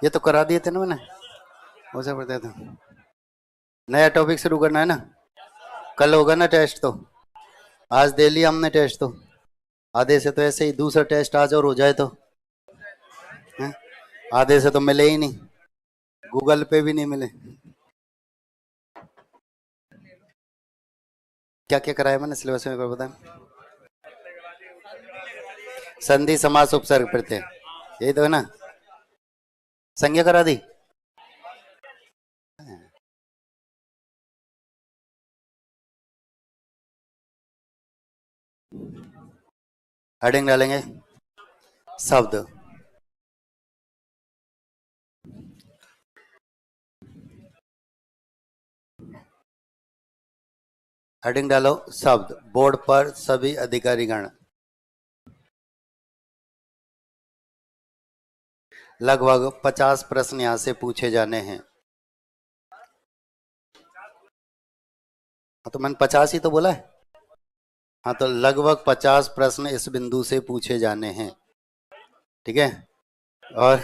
ये तो करा दिए थे ना मैंने, हो जा पड़ता था। नया टॉपिक शुरू करना है ना, कल होगा ना टेस्ट तो। आज दे लिया हमने टेस्ट तो, आधे से तो ऐसे ही दूसरा टेस्ट आज और हो जाए तो है? आधे से तो मिले ही नहीं, गूगल पे भी नहीं मिले। क्या क्या कराया मैंने सिलेबस में, बताएं। संधि समास उपसर्ग प्रत्यय, यही तो है ना। संज्ञा करा दी। हेडिंग डालेंगे शब्द, हेडिंग डालो शब्द। बोर्ड पर सभी अधिकारीगण, लगभग 50 प्रश्न यहाँ से पूछे जाने हैं। हाँ तो मैंने 50 ही तो बोला है। हाँ तो लगभग 50 प्रश्न इस बिंदु से पूछे जाने हैं, ठीक है। और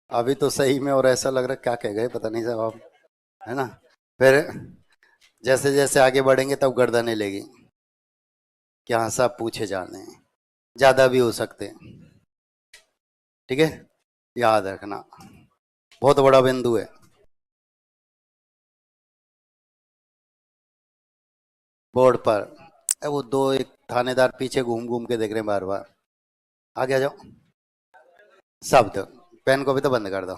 अभी तो सही में, और ऐसा लग रहा है क्या कह गए पता नहीं जवाब, है ना। फिर जैसे जैसे आगे बढ़ेंगे तब गर्दन हिलेगी कि हाँ सब पूछे जाने हैं, ज्यादा भी हो सकते हैं, ठीक है। याद रखना, बहुत बड़ा बिंदु है। बोर्ड पर वो दो एक थानेदार पीछे घूम घूम के देख रहे हैं बार बार। आगे आ जाओ। शब्द, पेन को भी तो बंद कर दो,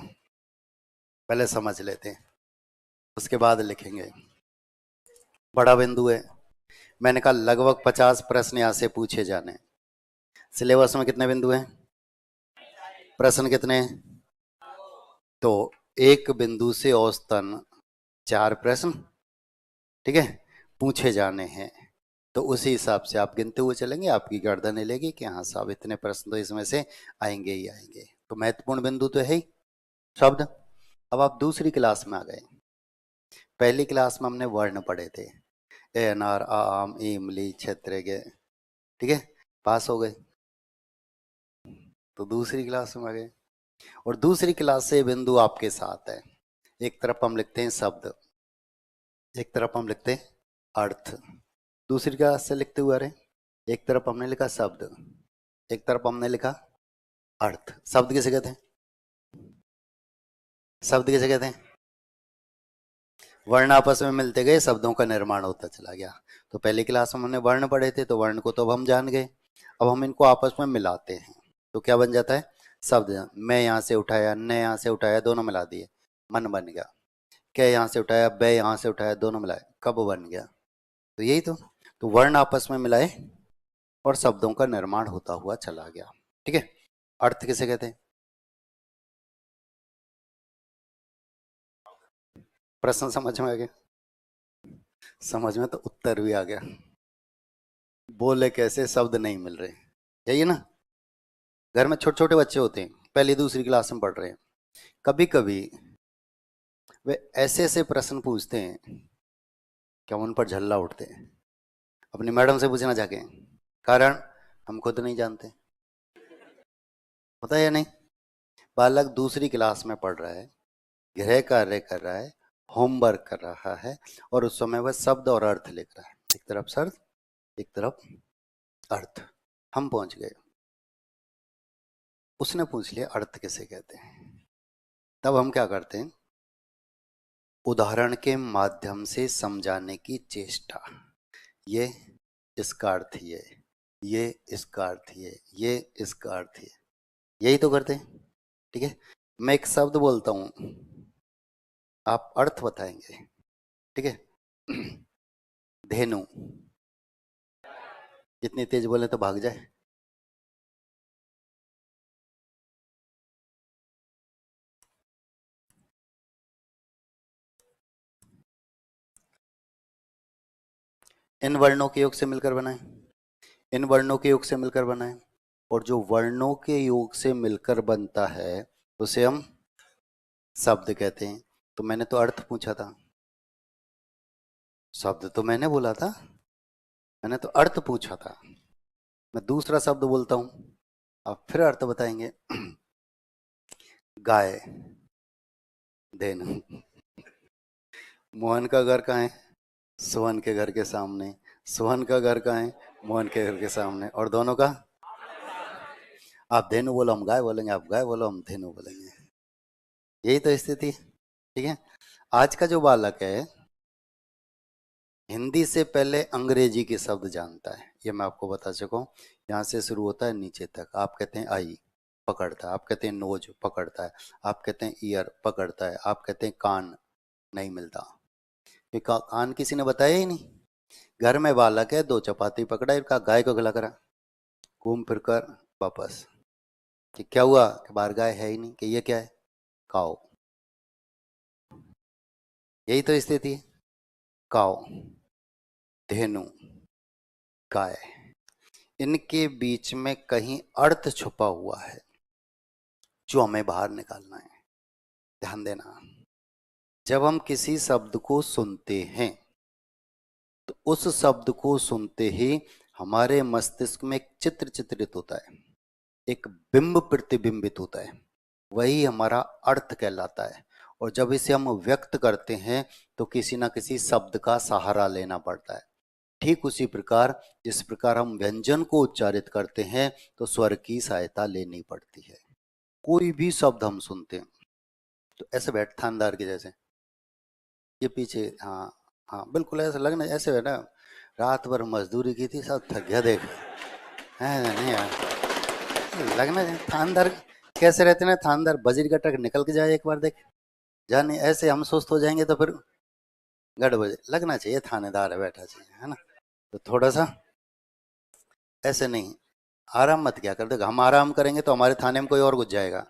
पहले समझ लेते हैं उसके बाद लिखेंगे। बड़ा बिंदु है। मैंने कहा लगभग 50 प्रश्न यहाँ से पूछे जाने। सिलेबस में कितने बिंदु हैं, प्रश्न कितने हैं? तो एक बिंदु से औसतन 4 प्रश्न, ठीक है, पूछे जाने हैं। तो उसी हिसाब से आप गिनते हुए चलेंगे, आपकी गर्दन हिलेगी कि हाँ साहब इतने प्रश्न तो इसमें से आएंगे ही आएंगे। तो महत्वपूर्ण बिंदु तो है ही शब्द। अब आप दूसरी क्लास में आ गए। पहली क्लास में हमने वर्ण पढ़े थे, ए अनार आम इमली क्षेत्र के, ठीक है, पास हो गए। तो दूसरी क्लास में आ गए, और दूसरी क्लास से बिंदु आपके साथ है। एक तरफ हम लिखते हैं शब्द, एक तरफ हम लिखते हैं अर्थ। दूसरी क्लास से लिखते हुए आ रहे हैं, एक तरफ हमने लिखा शब्द, एक तरफ हमने लिखा अर्थ। शब्द किसे कहते हैं, शब्द किसे कहते हैं? वर्ण आपस में मिलते गए, शब्दों का निर्माण होता चला गया। तो पहली क्लास में हमने वर्ण पढ़े थे, तो वर्ण को तो अब हम जान गए। अब हम इनको आपस में मिलाते हैं, तो क्या बन जाता है शब्द। मैं यहाँ से उठाया, न यहाँ से उठाया, दोनों मिला दिए, मन बन गया। क्या यहाँ से उठाया, बे यहाँ से उठाया, दोनों मिलाए, कब बन गया। तो यही तो वर्ण आपस में मिलाए और शब्दों का निर्माण होता हुआ चला गया, ठीक है। अर्थ किसे कहते हैं? प्रश्न समझ में आ गया? समझ में तो उत्तर भी आ गया। बोले कैसे, शब्द नहीं मिल रहे, यही है ना। घर में छोटे छोटे बच्चे होते हैं, पहली दूसरी क्लास में पढ़ रहे हैं, कभी कभी वे ऐसे ऐसे प्रश्न पूछते हैं कि हम उन पर झल्ला उठते हैं। अपनी मैडम से पूछना जाके, कारण हम खुद नहीं जानते, पता है या नहीं। बालक दूसरी क्लास में पढ़ रहा है, गृह कार्य कर रहा है, होमवर्क कर रहा है, और उस समय वह शब्द और अर्थ लिख रहा है। एक तरफ शब्द, एक तरफ अर्थ। हम पहुंच गए, उसने पूछ लिया अर्थ किसे कहते हैं। तब हम क्या करते हैं, उदाहरण के माध्यम से समझाने की चेष्टा। ये इसका अर्थ ये इसका अर्थ ये इसका अर्थ यही तो करते हैं, ठीक है। मैं एक शब्द बोलता हूं, आप अर्थ बताएंगे, ठीक है। धेनु, इतनी तेज बोले तो भाग जाए। इन वर्णों के योग से मिलकर बनाए, इन वर्णों के योग से मिलकर बनाए, और जो वर्णों के योग से मिलकर बनता है उसे हम शब्द कहते हैं। तो मैंने तो अर्थ पूछा था, शब्द तो मैंने बोला था, मैंने तो अर्थ पूछा था। मैं दूसरा शब्द बोलता हूं, आप फिर अर्थ बताएंगे। गाय, धेनु। मोहन का घर कहाँ है? सोहन के घर के सामने। सोहन का घर कहाँ है? मोहन के घर के सामने। और दोनों का, आप धेनु बोलो हम गाय बोलेंगे, आप गाय बोलो हम धेनु बोलेंगे। यही तो स्थिति, ठीक है। आज का जो बालक है हिंदी से पहले अंग्रेजी के शब्द जानता है, ये मैं आपको बता चुका हूँ। यहाँ से शुरू होता है नीचे तक। आप कहते हैं आई, पकड़ता है। आप कहते हैं नोज, पकड़ता है। आप कहते हैं ईयर, पकड़ता है। आप कहते हैं कान, नहीं मिलता। ये कान किसी ने बताया ही नहीं। घर में बालक है, दो चपाती पकड़ा, इनका गाय को खिला करा, घूम फिर कर वापस। कि क्या हुआ? कि बाहर गाय है ही नहीं। कि ये क्या है? काओ। यही तो स्थिति है। काओ, धेनु, गाय, इनके बीच में कहीं अर्थ छुपा हुआ है जो हमें बाहर निकालना है। ध्यान देना, जब हम किसी शब्द को सुनते हैं तो उस शब्द को सुनते ही हमारे मस्तिष्क में एक चित्र चित्रित होता है, एक बिंब प्रतिबिंबित होता है, वही हमारा अर्थ कहलाता है। और जब इसे हम व्यक्त करते हैं तो किसी ना किसी शब्द का सहारा लेना पड़ता है। ठीक उसी प्रकार जिस प्रकार हम व्यंजन को उच्चारित करते हैं तो स्वर की सहायता लेनी पड़ती है। कोई भी शब्द हम सुनते हैं तो ऐसे बैठ, थानदार के जैसे, ये पीछे, हाँ हाँ बिल्कुल ऐसा लगना, ऐसे है ना, रात भर मजदूरी की थी, सब थक गया देख। है नहीं यार, लगना चाहिए। थानदार कैसे रहते ना, थानदार बजरी का ट्रक निकल के जाए एक बार देख, जाने ऐसे हम सुस्त हो जाएंगे तो फिर गड़बड़। लगना चाहिए थानेदार है बैठा चाहिए, है ना। तो थोड़ा सा ऐसे नहीं, आराम मत क्या कर देगा। हम आराम करेंगे तो हमारे थाने में कोई और घुस जाएगा,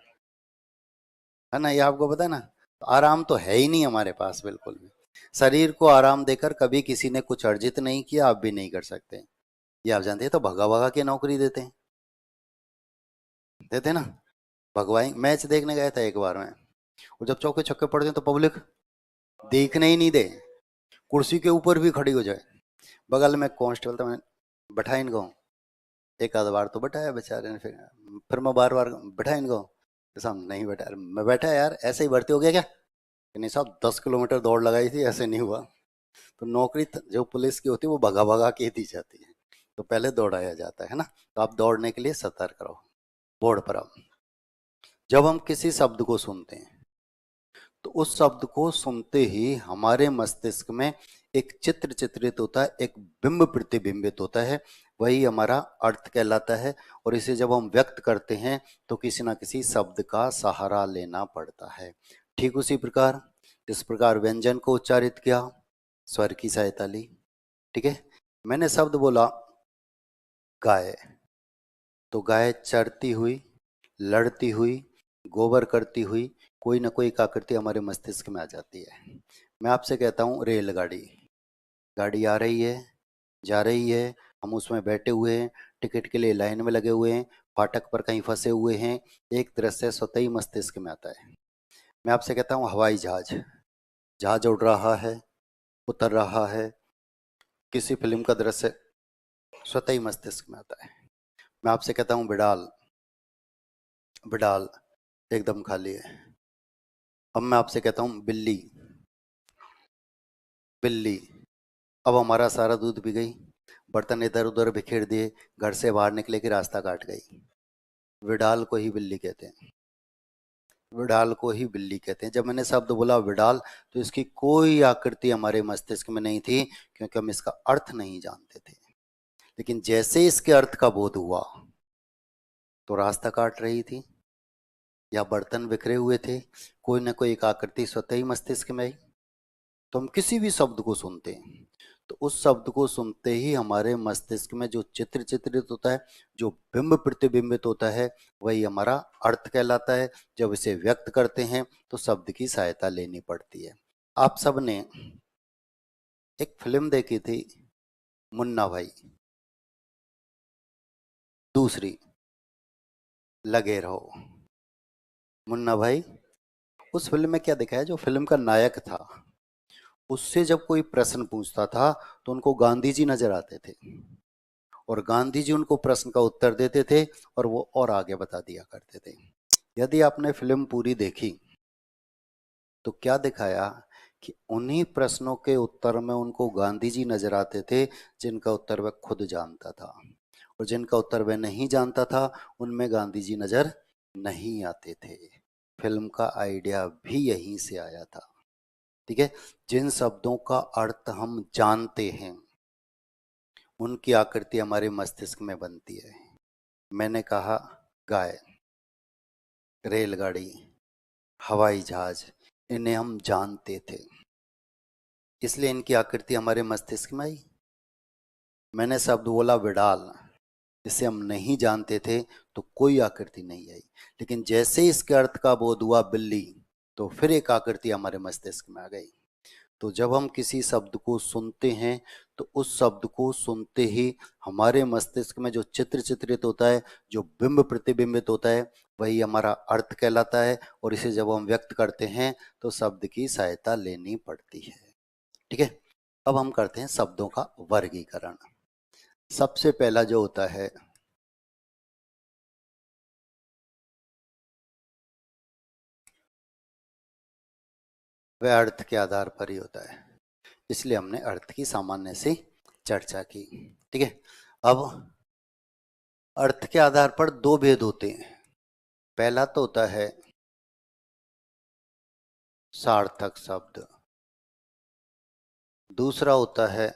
है ना। ये आपको पता है ना। तो आराम तो है ही नहीं हमारे पास बिल्कुल भी। शरीर को आराम देकर कभी किसी ने कुछ अर्जित नहीं किया, आप भी नहीं कर सकते। ये आप जानते हैं। तो भगा भगा के नौकरी देते हैं, देते ना। भगवाई मैच देखने गया था एक बार में, और जब चौके छक्के पड़ते हैं तो पब्लिक देखने ही नहीं दे, कुर्सी के ऊपर भी खड़ी हो जाए। बगल में कांस्टेबल था, मैंने बैठा इनको, एक आध बार तो बैठाया बेचारे ने, फिर मैं बार बार बैठा इनको, साहब नहीं बैठा। मैं बैठा यार, ऐसे ही भर्ती हो गया क्या? कि नहीं साहब, 10 किलोमीटर दौड़ लगाई थी, ऐसे नहीं हुआ। तो नौकरी जो पुलिस की होती है वो भगा भगा के दी जाती है, तो पहले दौड़ाया जाता है ना। तो आप दौड़ने के लिए सतर्क रहो। बोर्ड पर आप, जब हम किसी शब्द को सुनते हैं तो उस शब्द को सुनते ही हमारे मस्तिष्क में एक चित्र चित्रित होता है, एक बिंब प्रतिबिंबित होता है, वही हमारा अर्थ कहलाता है। और इसे जब हम व्यक्त करते हैं तो किसी ना किसी शब्द का सहारा लेना पड़ता है। ठीक उसी प्रकार जिस प्रकार व्यंजन को उच्चारित किया, स्वर की सहायता ली। ठीक है, मैंने शब्द बोला गाय, तो गाय चरती हुई, लड़ती हुई, गोबर करती हुई, कोई ना कोई एक आकृति हमारे मस्तिष्क में आ जाती है। मैं आपसे कहता हूँ रेलगाड़ी, गाड़ी आ रही है, जा रही है, हम उसमें बैठे हुए हैं, टिकट के लिए लाइन में लगे हुए हैं, फाटक पर कहीं फंसे हुए हैं, एक दृश्य स्वतः ही मस्तिष्क में आता है। मैं आपसे कहता हूँ हवाई जहाज, जहाज उड़ रहा है, उतर रहा है, किसी फिल्म का दृश्य स्वतः ही मस्तिष्क में आता है। मैं आपसे कहता हूँ बिडाल, बिडाल एकदम खाली है। अब मैं आपसे कहता हूँ बिल्ली, बिल्ली, अब हमारा सारा दूध पी गई, बर्तन इधर उधर बिखेर दिए, घर से बाहर निकले कि रास्ता काट गई। विडाल को ही बिल्ली कहते हैं, विडाल को ही बिल्ली कहते हैं। जब मैंने शब्द बोला विडाल तो इसकी कोई आकृति हमारे मस्तिष्क में नहीं थी, क्योंकि हम इसका अर्थ नहीं जानते थे। लेकिन जैसे इसके अर्थ का बोध हुआ तो रास्ता काट रही थी या बर्तन बिखरे हुए थे, कोई ना कोई एक आकृति स्वतः ही मस्तिष्क में आई। तो हम किसी भी शब्द को सुनते हैं तो उस शब्द को सुनते ही हमारे मस्तिष्क में जो चित्र चित्रित होता है, जो बिंब प्रतिबिंबित होता है, वही हमारा अर्थ कहलाता है। जब इसे व्यक्त करते हैं तो शब्द की सहायता लेनी पड़ती है। आप सब ने एक फिल्म देखी थी, मुन्ना भाई, दूसरी लगे रहो। मुन्ना भाई, उस फिल्म में क्या दिखाया, जो फिल्म का नायक था उससे जब कोई प्रश्न पूछता था तो उनको गांधी जी नजर आते थे, और गांधी जी उनको प्रश्न का उत्तर देते थे और वो और आगे बता दिया करते थे। यदि आपने फिल्म पूरी देखी तो क्या दिखाया कि उन्हीं प्रश्नों के उत्तर में उनको गांधी जी नजर आते थे जिनका उत्तर वह खुद जानता था, और जिनका उत्तर वह नहीं जानता था उनमें गांधी जी नजर नहीं आते थे। फिल्म का आइडिया भी यहीं से आया था। ठीक है, जिन शब्दों का अर्थ हम जानते हैं उनकी आकृति हमारे मस्तिष्क में बनती है। मैंने कहा गाय, रेलगाड़ी, हवाई जहाज, इन्हें हम जानते थे, इसलिए इनकी आकृति हमारे मस्तिष्क में आई। मैंने शब्द बोला विडाल, इसे हम नहीं जानते थे तो कोई आकृति नहीं आई, लेकिन जैसे ही इसके अर्थ का बोध हुआ बिल्ली, तो फिर एक आकृति हमारे मस्तिष्क में आ गई। तो जब हम किसी शब्द को सुनते हैं तो उस शब्द को सुनते ही हमारे मस्तिष्क में जो चित्र चित्रित होता है, जो बिंब प्रतिबिंबित होता है, वही हमारा अर्थ कहलाता है, और इसे जब हम व्यक्त करते हैं तो शब्द की सहायता लेनी पड़ती है। ठीक है, अब हम करते हैं शब्दों का वर्गीकरण। सबसे पहला जो होता है वह अर्थ के आधार पर ही होता है, इसलिए हमने अर्थ की सामान्य से चर्चा की। ठीक है, अब अर्थ के आधार पर दो भेद होते हैं। पहला तो होता है सार्थक शब्द, दूसरा होता है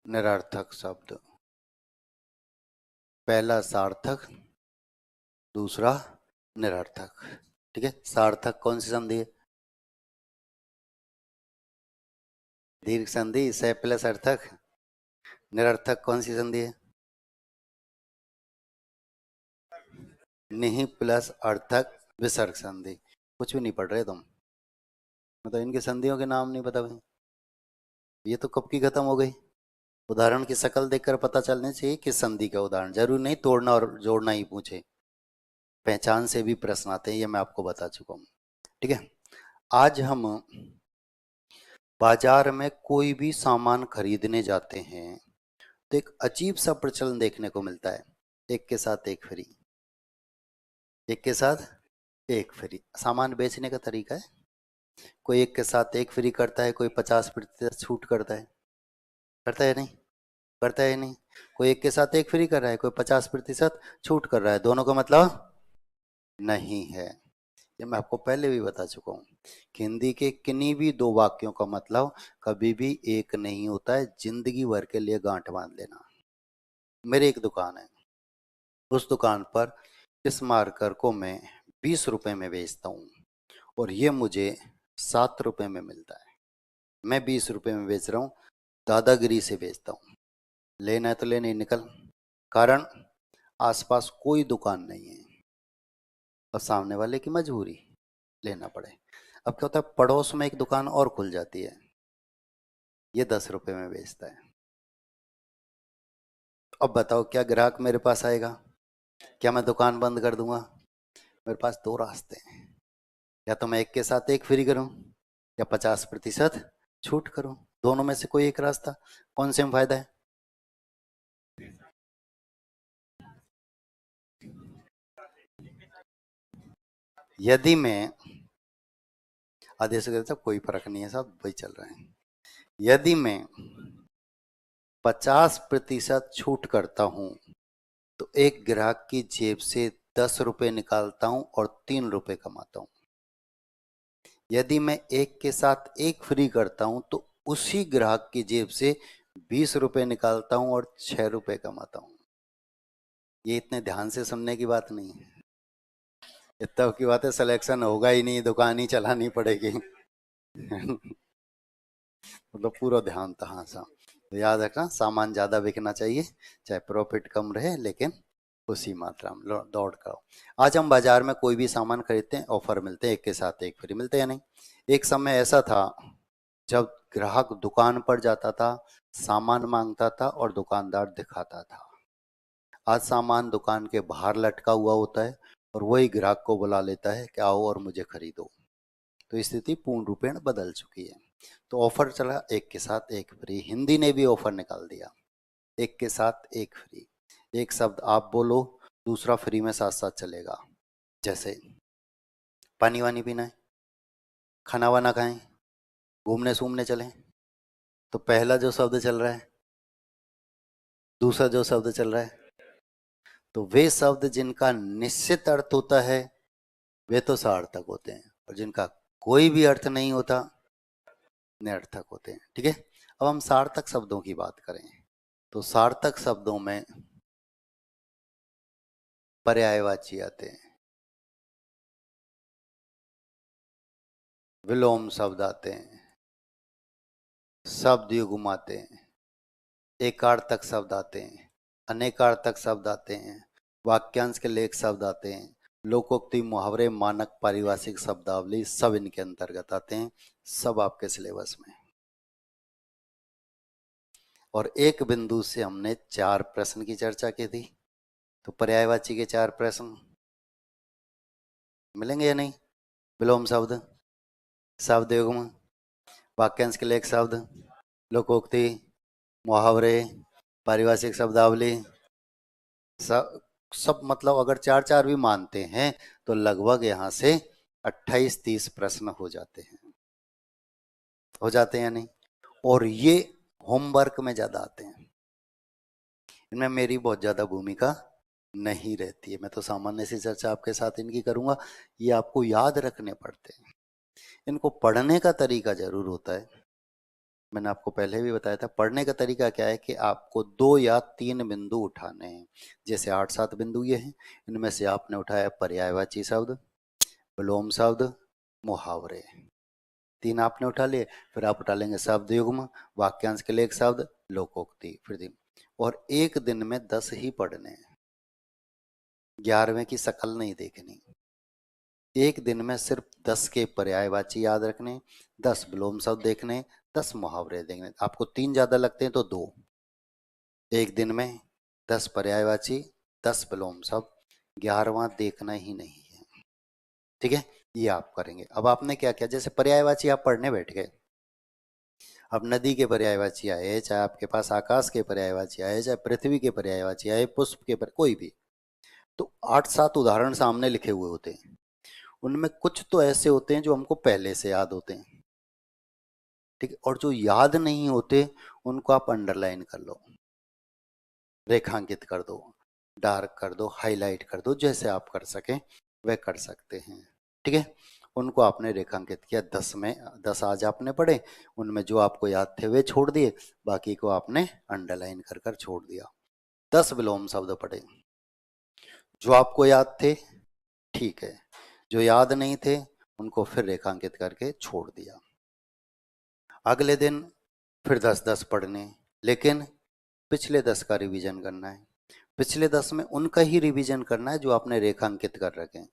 निरर्थक शब्द। पहला सार्थक, दूसरा निरर्थक। ठीक है, सार्थक कौन सी संधि है? दीर्घ संधि, से प्लस अर्थक। निरर्थक कौन सी संधि है? निहि प्लस अर्थक विसर्ग संधि। कुछ भी नहीं पढ़ रहे तुम, मतलब इनके संधियों के नाम नहीं पता भाई। ये तो कब की खत्म हो गई। उदाहरण की शक्ल देखकर पता चलने चाहिए किस संधि का उदाहरण, जरूर नहीं तोड़ना और जोड़ना ही पूछे। पहचान से भी प्रश्न आते हैं, ये मैं आपको बता चुका हूँ। ठीक है, आज हम बाजार में कोई भी सामान खरीदने जाते हैं तो एक अजीब सा प्रचलन देखने को मिलता है, एक के साथ एक फ्री। एक के साथ एक फ्री सामान बेचने का तरीका है। कोई एक के साथ एक फ्री करता है, कोई 50% छूट करता है। करता है नहीं? करता है नहीं? कोई एक के साथ एक फ्री कर रहा है, कोई 50% छूट कर रहा है। दोनों का मतलब नहीं है। ये मैं आपको पहले भी बता चुका हूँ कि हिंदी के किन्हीं भी दो वाक्यों का मतलब कभी भी एक नहीं होता है। जिंदगी भर के लिए गांठ बांध लेना। मेरी एक दुकान है, उस दुकान पर इस मार्कर को मैं 20 रुपए में बेचता हूँ और ये मुझे 7 रुपए में मिलता है। मैं 20 रुपए में बेच रहा हूँ, दादागिरी से बेचता हूँ। लेना है तो लेने ही निकल। कारण आसपास कोई दुकान नहीं है और सामने वाले की मजबूरी लेना पड़े। अब क्या होता है, पड़ोस में एक दुकान और खुल जाती है, ये 10 रुपए में बेचता है। अब बताओ क्या ग्राहक मेरे पास आएगा? क्या मैं दुकान बंद कर दूंगा? मेरे पास दो रास्ते हैं, या तो मैं एक के साथ एक फ्री करूं या 50% छूट करूं। दोनों में से कोई एक रास्ता। कौन से में फायदा है? यदि मैं आधे से कहता कोई फर्क नहीं है, सब वही चल रहे हैं। यदि मैं 50% छूट करता हूं तो एक ग्राहक की जेब से 10 रुपए निकालता हूं और 3 रुपए कमाता हूं। यदि मैं एक के साथ एक फ्री करता हूं तो उसी ग्राहक की जेब से 20 रुपए निकालता हूं और 6 रुपए कमाता हूं। ये इतने ध्यान से सुनने की बात नहीं है। इतना की बात है, सिलेक्शन होगा ही नहीं, दुकान ही चलानी पड़ेगी। मतलब पूरा ध्यान तहाँ सा। तो याद रखना, सामान ज्यादा बिकना चाहिए, चाहे प्रॉफिट कम रहे, लेकिन उसी मात्रा में दौड़ करो। आज हम बाजार में कोई भी सामान खरीदते हैं, ऑफर मिलते हैं, एक के साथ एक फ्री मिलते हैं या नहीं? एक समय ऐसा था जब ग्राहक दुकान पर जाता था, सामान मांगता था और दुकानदार दिखाता था। आज सामान दुकान के बाहर लटका हुआ होता है और वही ग्राहक को बुला लेता है कि आओ और मुझे खरीदो। तो स्थिति पूर्ण रूपेण बदल चुकी है। तो ऑफर चला एक के साथ एक फ्री, हिंदी ने भी ऑफर निकाल दिया, एक के साथ एक फ्री। एक शब्द आप बोलो, दूसरा फ्री में साथ साथ चलेगा। जैसे पानी वानी पीना है, खाना वाना खाएं, घूमने सूमने चलें, तो पहला जो शब्द चल रहा है, दूसरा जो शब्द चल रहा है, तो वे शब्द जिनका निश्चित अर्थ होता है वे तो सार्थक होते हैं, और जिनका कोई भी अर्थ नहीं होता निरर्थक होते हैं। ठीक है, अब हम सार्थक शब्दों की बात करें तो सार्थक शब्दों में पर्यायवाची आते हैं, विलोम शब्द आते हैं, शब्द युग्म आते हैं, एकार्थक शब्द आते हैं, अनेकार्थक शब्द आते हैं, वाक्यांश के लेख शब्द आते हैं, लोकोक्ति, मुहावरे, मानक, पारिभाषिक शब्दावली सब इनके अंतर्गत आते हैं। सब आपके सिलेबस में। और एक बिंदु से हमने 4 प्रश्न की चर्चा की थी, तो पर्यायवाची के 4 प्रश्न मिलेंगे या नहीं? विलोम शब्द, शब्द युग्म, वाक्यांश के लेख शब्द, लोकोक्ति, मुहावरे, पारिभाषिक शब्दावली, सब सब मतलब अगर 4 4 भी मानते हैं तो लगभग यहाँ से 28 30 प्रश्न हो जाते हैं, हो जाते हैं या नहीं? और ये होमवर्क में ज्यादा आते हैं, इनमें मेरी बहुत ज्यादा भूमिका नहीं रहती है। मैं तो सामान्य सी चर्चा आपके साथ इनकी करूंगा, ये आपको याद रखने पड़ते हैं। इनको पढ़ने का तरीका जरूर होता है, मैंने आपको पहले भी बताया था। पढ़ने का तरीका क्या है कि आपको 2 या 3 बिंदु उठाने हैं। जैसे 8 7 बिंदु ये हैं, इनमें से आपने उठाया पर्यायवाची शब्द, विलोम शब्द, मुहावरे, 3 आपने उठा लिए। फिर आप उठा लेंगे शब्द युग्म, वाक्यांश के लेख शब्द, लोकोक्ति, फिर दिन। और एक दिन में 10 ही पढ़ने हैं, 11वें की शकल नहीं देखनी। एक दिन में सिर्फ 10 के पर्यायवाची याद रखने, 10 विलोम शब्द देखने, 10 मुहावरे देखने। आपको 3 ज्यादा लगते हैं तो 2। एक दिन में 10 पर्यायवाची, 10 विलोम शब्द, 11वां देखना ही नहीं है। ठीक है, ये आप करेंगे। अब आपने क्या किया, जैसे पर्यायवाची आप पढ़ने बैठ गए, अब नदी के पर्यायवाची आए, चाहे आपके पास आकाश के पर्यायवाची आए, चाहे पृथ्वी के पर्यायवाची आए, पुष्प के कोई भी, तो 8 7 उदाहरण सामने लिखे हुए होते हैं। उनमें कुछ तो ऐसे होते हैं जो हमको पहले से याद होते हैं, ठीक है, और जो याद नहीं होते उनको आप अंडरलाइन कर लो, रेखांकित कर दो, डार्क कर दो, हाईलाइट कर दो, जैसे आप कर सकें वह कर सकते हैं। ठीक है, उनको आपने रेखांकित किया। 10 में 10 आज आपने पढ़े, उनमें जो आपको याद थे वे छोड़ दिए, बाकी को आपने अंडरलाइन कर कर छोड़ दिया। 10 विलोम शब्द पढ़े, जो आपको याद थे ठीक है, जो याद नहीं थे उनको फिर रेखांकित करके छोड़ दिया। अगले दिन फिर 10 10 पढ़ने, लेकिन पिछले 10 का रिवीजन करना है। पिछले 10 में उनका ही रिवीजन करना है जो आपने रेखांकित कर रखे हैं।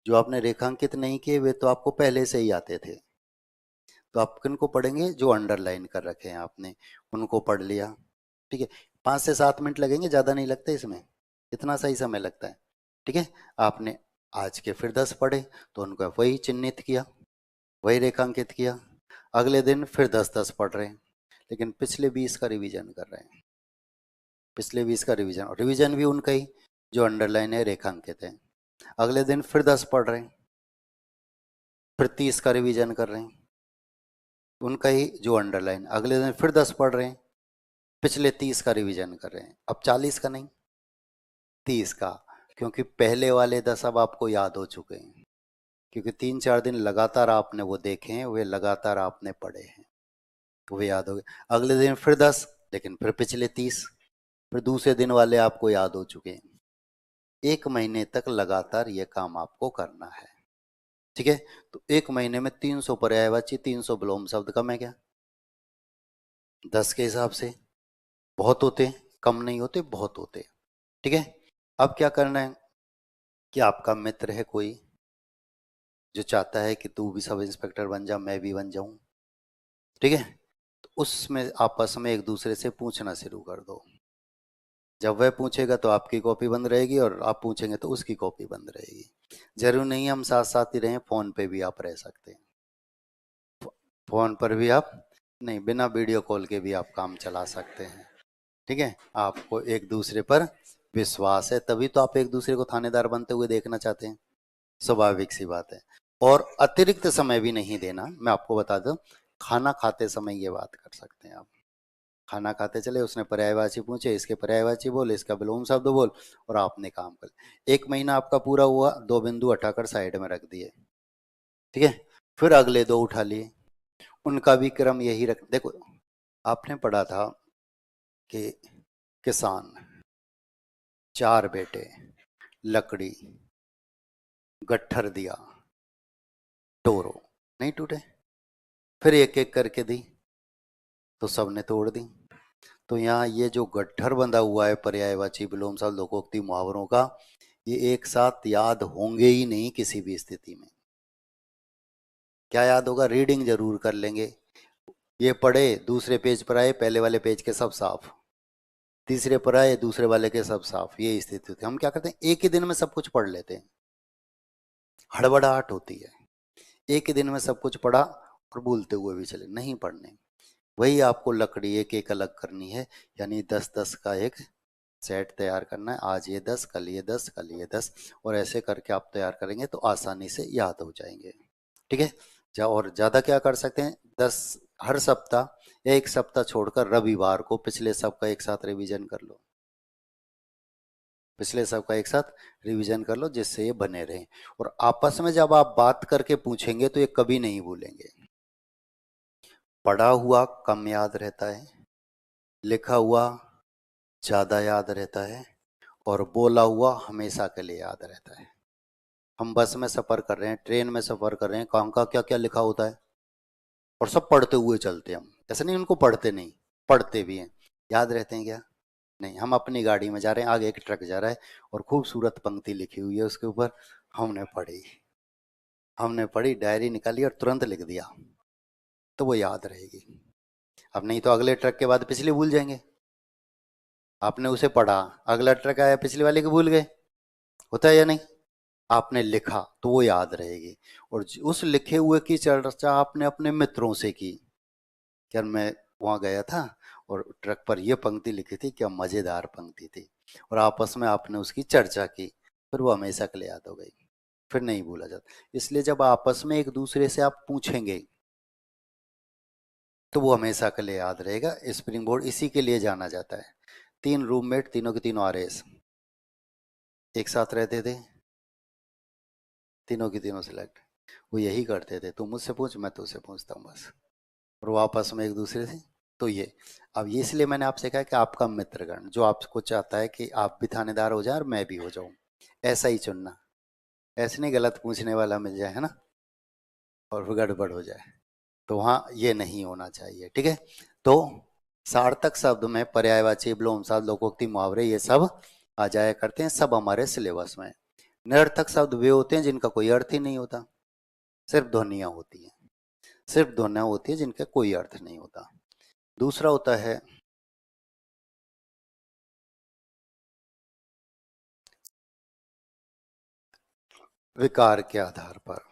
जो आपने रेखांकित नहीं किए वे तो आपको पहले से ही आते थे, तो आप किन को पढ़ेंगे? जो अंडरलाइन कर रखे हैं आपने, उनको पढ़ लिया। ठीक है, 5 से 7 मिनट लगेंगे, ज़्यादा नहीं लगते इसमें, इतना सही समय लगता है। ठीक है, आपने आज के फिर 10 पढ़े तो उनको वही चिन्हित किया, वही रेखांकित किया। अगले दिन फिर 10 10 पढ़ रहे हैं, लेकिन पिछले 20 का रिवीजन कर रहे हैं। पिछले 20 का रिवीजन, और रिवीजन भी उनका ही जो अंडरलाइन है, रेखांकित है। अगले दिन फिर 10 पढ़ रहे हैं, फिर 30 का रिवीजन कर रहे हैं, उनका ही जो अंडरलाइन। अगले दिन फिर 10 पढ़ रहे हैं, पिछले 30 का रिवीजन कर रहे हैं। अब 40 का नहीं, 30 का, क्योंकि पहले वाले 10 अब आपको याद हो चुके हैं, क्योंकि 3 4 दिन लगातार आपने वो देखे हैं, वे लगातार आपने पढ़े हैं, तो वे याद हो गए। अगले दिन फिर 10, लेकिन फिर पिछले 30, फिर दूसरे दिन वाले आपको याद हो चुके हैं। 1 महीने तक लगातार ये काम आपको करना है। ठीक है, तो 1 महीने में 300 पर्यायवाची, 300 विलोम शब्द, कम है क्या? 10 के हिसाब से बहुत होते, कम नहीं होते, बहुत होते। ठीक है, अब क्या करना है कि आपका मित्र है कोई जो चाहता है कि तू भी सब इंस्पेक्टर बन जा, मैं भी बन जाऊं, ठीक है, तो उसमें आपस में एक दूसरे से पूछना शुरू कर दो। जब वह पूछेगा तो आपकी कॉपी बंद रहेगी, और आप पूछेंगे तो उसकी कॉपी बंद रहेगी। जरूर नहीं हम साथ साथ ही रहें, फोन पे भी आप रह सकते हैं, फोन पर भी आप नहीं, बिना वीडियो कॉल के भी आप काम चला सकते हैं। ठीक है, आपको एक दूसरे पर विश्वास है, तभी तो आप एक दूसरे को थानेदार बनते हुए देखना चाहते हैं, स्वाभाविक सी बात है। और अतिरिक्त समय भी नहीं देना, मैं आपको बता दूं, खाना खाते समय ये बात कर सकते हैं आप। खाना खाते चले, उसने पर्यायवाची पूछे, इसके पर्यायवाची बोल, इसका विलोम शब्द बोल, और आपने काम कर लिया। 1 महीना आपका पूरा हुआ, 2 बिंदु हटाकर साइड में रख दिए, ठीक है। फिर अगले 2 उठा लिए, उनका भी क्रम यही रख, देखो आपने पढ़ा था कि किसान, 4 बेटे, लकड़ी, गट्ठर दिया, तोड़ो, नहीं टूटे। फिर एक एक करके दी तो सबने तोड़ दी। तो यहाँ ये जो गट्ठर बंधा हुआ है पर्यायवाची विलोम शब्द लोकोक्ति मुहावरों का, ये एक साथ याद होंगे ही नहीं किसी भी स्थिति में। क्या याद होगा? रीडिंग जरूर कर लेंगे। ये पढ़े, दूसरे पेज पर आए, पहले वाले पेज के सब साफ, तीसरे पर आए, दूसरे वाले के सब साफ, ये स्थिति होती है। हम क्या करते हैं, एक ही दिन में सब कुछ पढ़ लेते हैं, हड़बड़ाहट होती है। एक ही दिन में सब कुछ पढ़ा और भूलते हुए भी चले, नहीं पढ़ने। वही आपको लकड़ी एक एक अलग करनी है, यानी 10-10 का एक सेट तैयार करना है। आज ये 10, कल ये 10, कल ये 10, और ऐसे करके आप तैयार करेंगे तो आसानी से याद हो जाएंगे, ठीक है। और ज़्यादा क्या कर सकते हैं, 10 हर सप्ताह या एक सप्ताह छोड़कर रविवार को पिछले सब का एक साथ रिवीजन कर लो, पिछले सब का एक साथ रिवीजन कर लो, जिससे ये बने रहें। और आपस में जब आप बात करके पूछेंगे तो ये कभी नहीं भूलेंगे। पढ़ा हुआ कम याद रहता है, लिखा हुआ ज़्यादा याद रहता है, और बोला हुआ हमेशा के लिए याद रहता है। हम बस में सफ़र कर रहे हैं, ट्रेन में सफ़र कर रहे हैं, कहाँ का क्या क्या लिखा होता है, और सब पढ़ते हुए चलते हैं हम। ऐसा नहीं उनको पढ़ते नहीं, पढ़ते भी हैं। याद रहते हैं क्या? नहीं। हम अपनी गाड़ी में जा रहे हैं, आगे एक ट्रक जा रहा है और खूबसूरत पंक्ति लिखी हुई है उसके ऊपर, हमने पढ़ी, हमने पढ़ी, डायरी निकाली और तुरंत लिख दिया, तो वो याद रहेगी। अब नहीं तो अगले ट्रक के बाद पिछली भूल जाएंगे। आपने उसे पढ़ा, अगला ट्रक आया, पिछले वाले को भूल गए, होता है या नहीं? आपने लिखा तो वो याद रहेगी। और उस लिखे हुए की चर्चा आपने अपने मित्रों से की, यार मैं वहां गया था और ट्रक पर ये पंक्ति लिखी थी, क्या मजेदार पंक्ति थी, और आपस में आपने उसकी चर्चा की, फिर वो हमेशा के लिए याद हो गई, फिर नहीं भूला जाता। इसलिए जब आपस में एक दूसरे से आप पूछेंगे तो वो हमेशा के लिए याद रहेगा। स्प्रिंग बोर्ड इसी के लिए जाना जाता है। 3 रूममेट, तीनों के तीनों आरएस, एक साथ रहते थे, तीनों की तीनों सिलेक्ट। वो यही करते थे, तू मुझसे पूछ, मैं तुझसे पूछता हूँ बस, और वो आपस में एक दूसरे से। तो ये, अब ये इसलिए मैंने आपसे कहा कि आपका मित्रगण जो आपको चाहता है कि आप भी थानेदार हो जाए और मैं भी हो जाऊं, ऐसा ही चुनना। ऐसे नहीं गलत पूछने वाला मिल जाए, है ना, और फिर गड़बड़ हो जाए, तो वहाँ ये नहीं होना चाहिए, ठीक है। तो सार्थक शब्द में पर्यायवाची, विलोम शब्द, लोकोक्ति, मुहावरे, ये सब आ जाया करते हैं, सब हमारे सिलेबस में। निरर्थक शब्द वे होते हैं जिनका कोई अर्थ ही नहीं होता, सिर्फ ध्वनियाँ होती हैं, सिर्फ ध्वनियाँ होती है जिनका कोई अर्थ नहीं होता। दूसरा होता है विकार के आधार पर।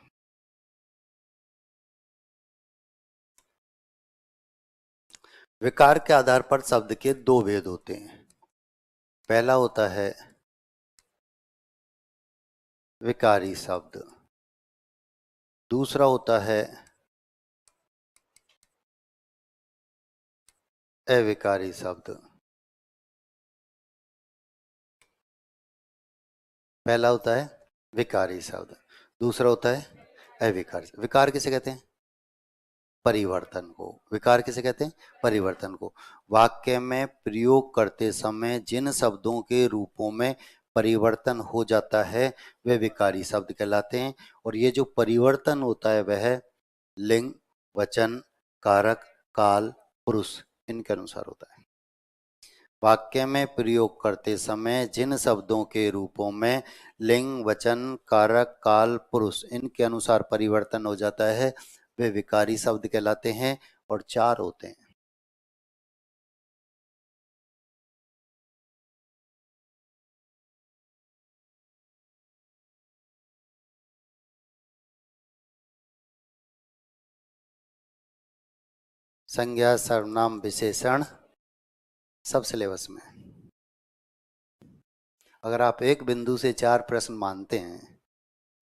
विकार के आधार पर शब्द के 2 भेद होते हैं। पहला होता है विकारी शब्द, दूसरा होता है अविकारी शब्द। पहला होता है विकारी शब्द, दूसरा होता है अविकारी। विकार किसे कहते हैं? परिवर्तन को। विकार किसे कहते हैं? परिवर्तन को। वाक्य में प्रयोग करते समय जिन शब्दों के रूपों में परिवर्तन हो जाता है वे विकारी शब्द कहलाते हैं। और ये जो परिवर्तन होता है वह लिंग, वचन, कारक, काल, पुरुष, इनके अनुसार होता है। वाक्य में प्रयोग करते समय जिन शब्दों के रूपों में लिंग, वचन, कारक, काल, पुरुष, इनके अनुसार परिवर्तन हो जाता है वे विकारी शब्द कहलाते हैं। और 4 होते हैं। संज्ञा, सर्वनाम, विशेषण, सब सिलेबस में। अगर आप एक बिंदु से 4 प्रश्न मानते हैं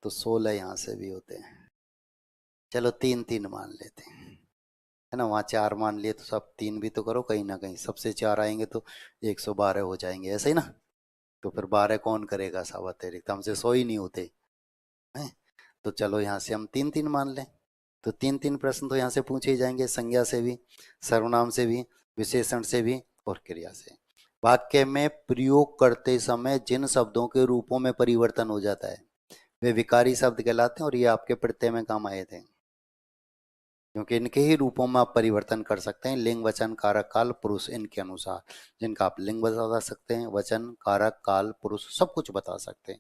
तो 16 यहाँ से भी होते हैं। चलो 3-3 मान लेते हैं, है ना। वहाँ 4 मान लिए तो सब 3 भी तो करो, कहीं ना कहीं सबसे 4 आएंगे तो 112 हो जाएंगे, ऐसे ही ना। तो फिर 12 कौन करेगा साहब अतिरिक्त, हमसे 100 ही नहीं होते हैं। तो चलो यहाँ से हम 3-3 मान लें, तो 3-3 प्रश्न तो यहाँ से पूछे ही जाएंगे, संज्ञा से भी, सर्वनाम से भी, विशेषण से भी और क्रिया से। वाक्य में प्रयोग करते समय जिन शब्दों के रूपों में परिवर्तन हो जाता है वे विकारी शब्द कहलाते हैं, और ये आपके प्रत्यय में काम आए थे, क्योंकि इनके ही रूपों में आप परिवर्तन कर सकते हैं। लिंग, वचन, कारक, काल, पुरुष, इनके अनुसार, जिनका आप लिंग बता सकते हैं, वचन, कारक, काल, पुरुष सब कुछ बता सकते हैं,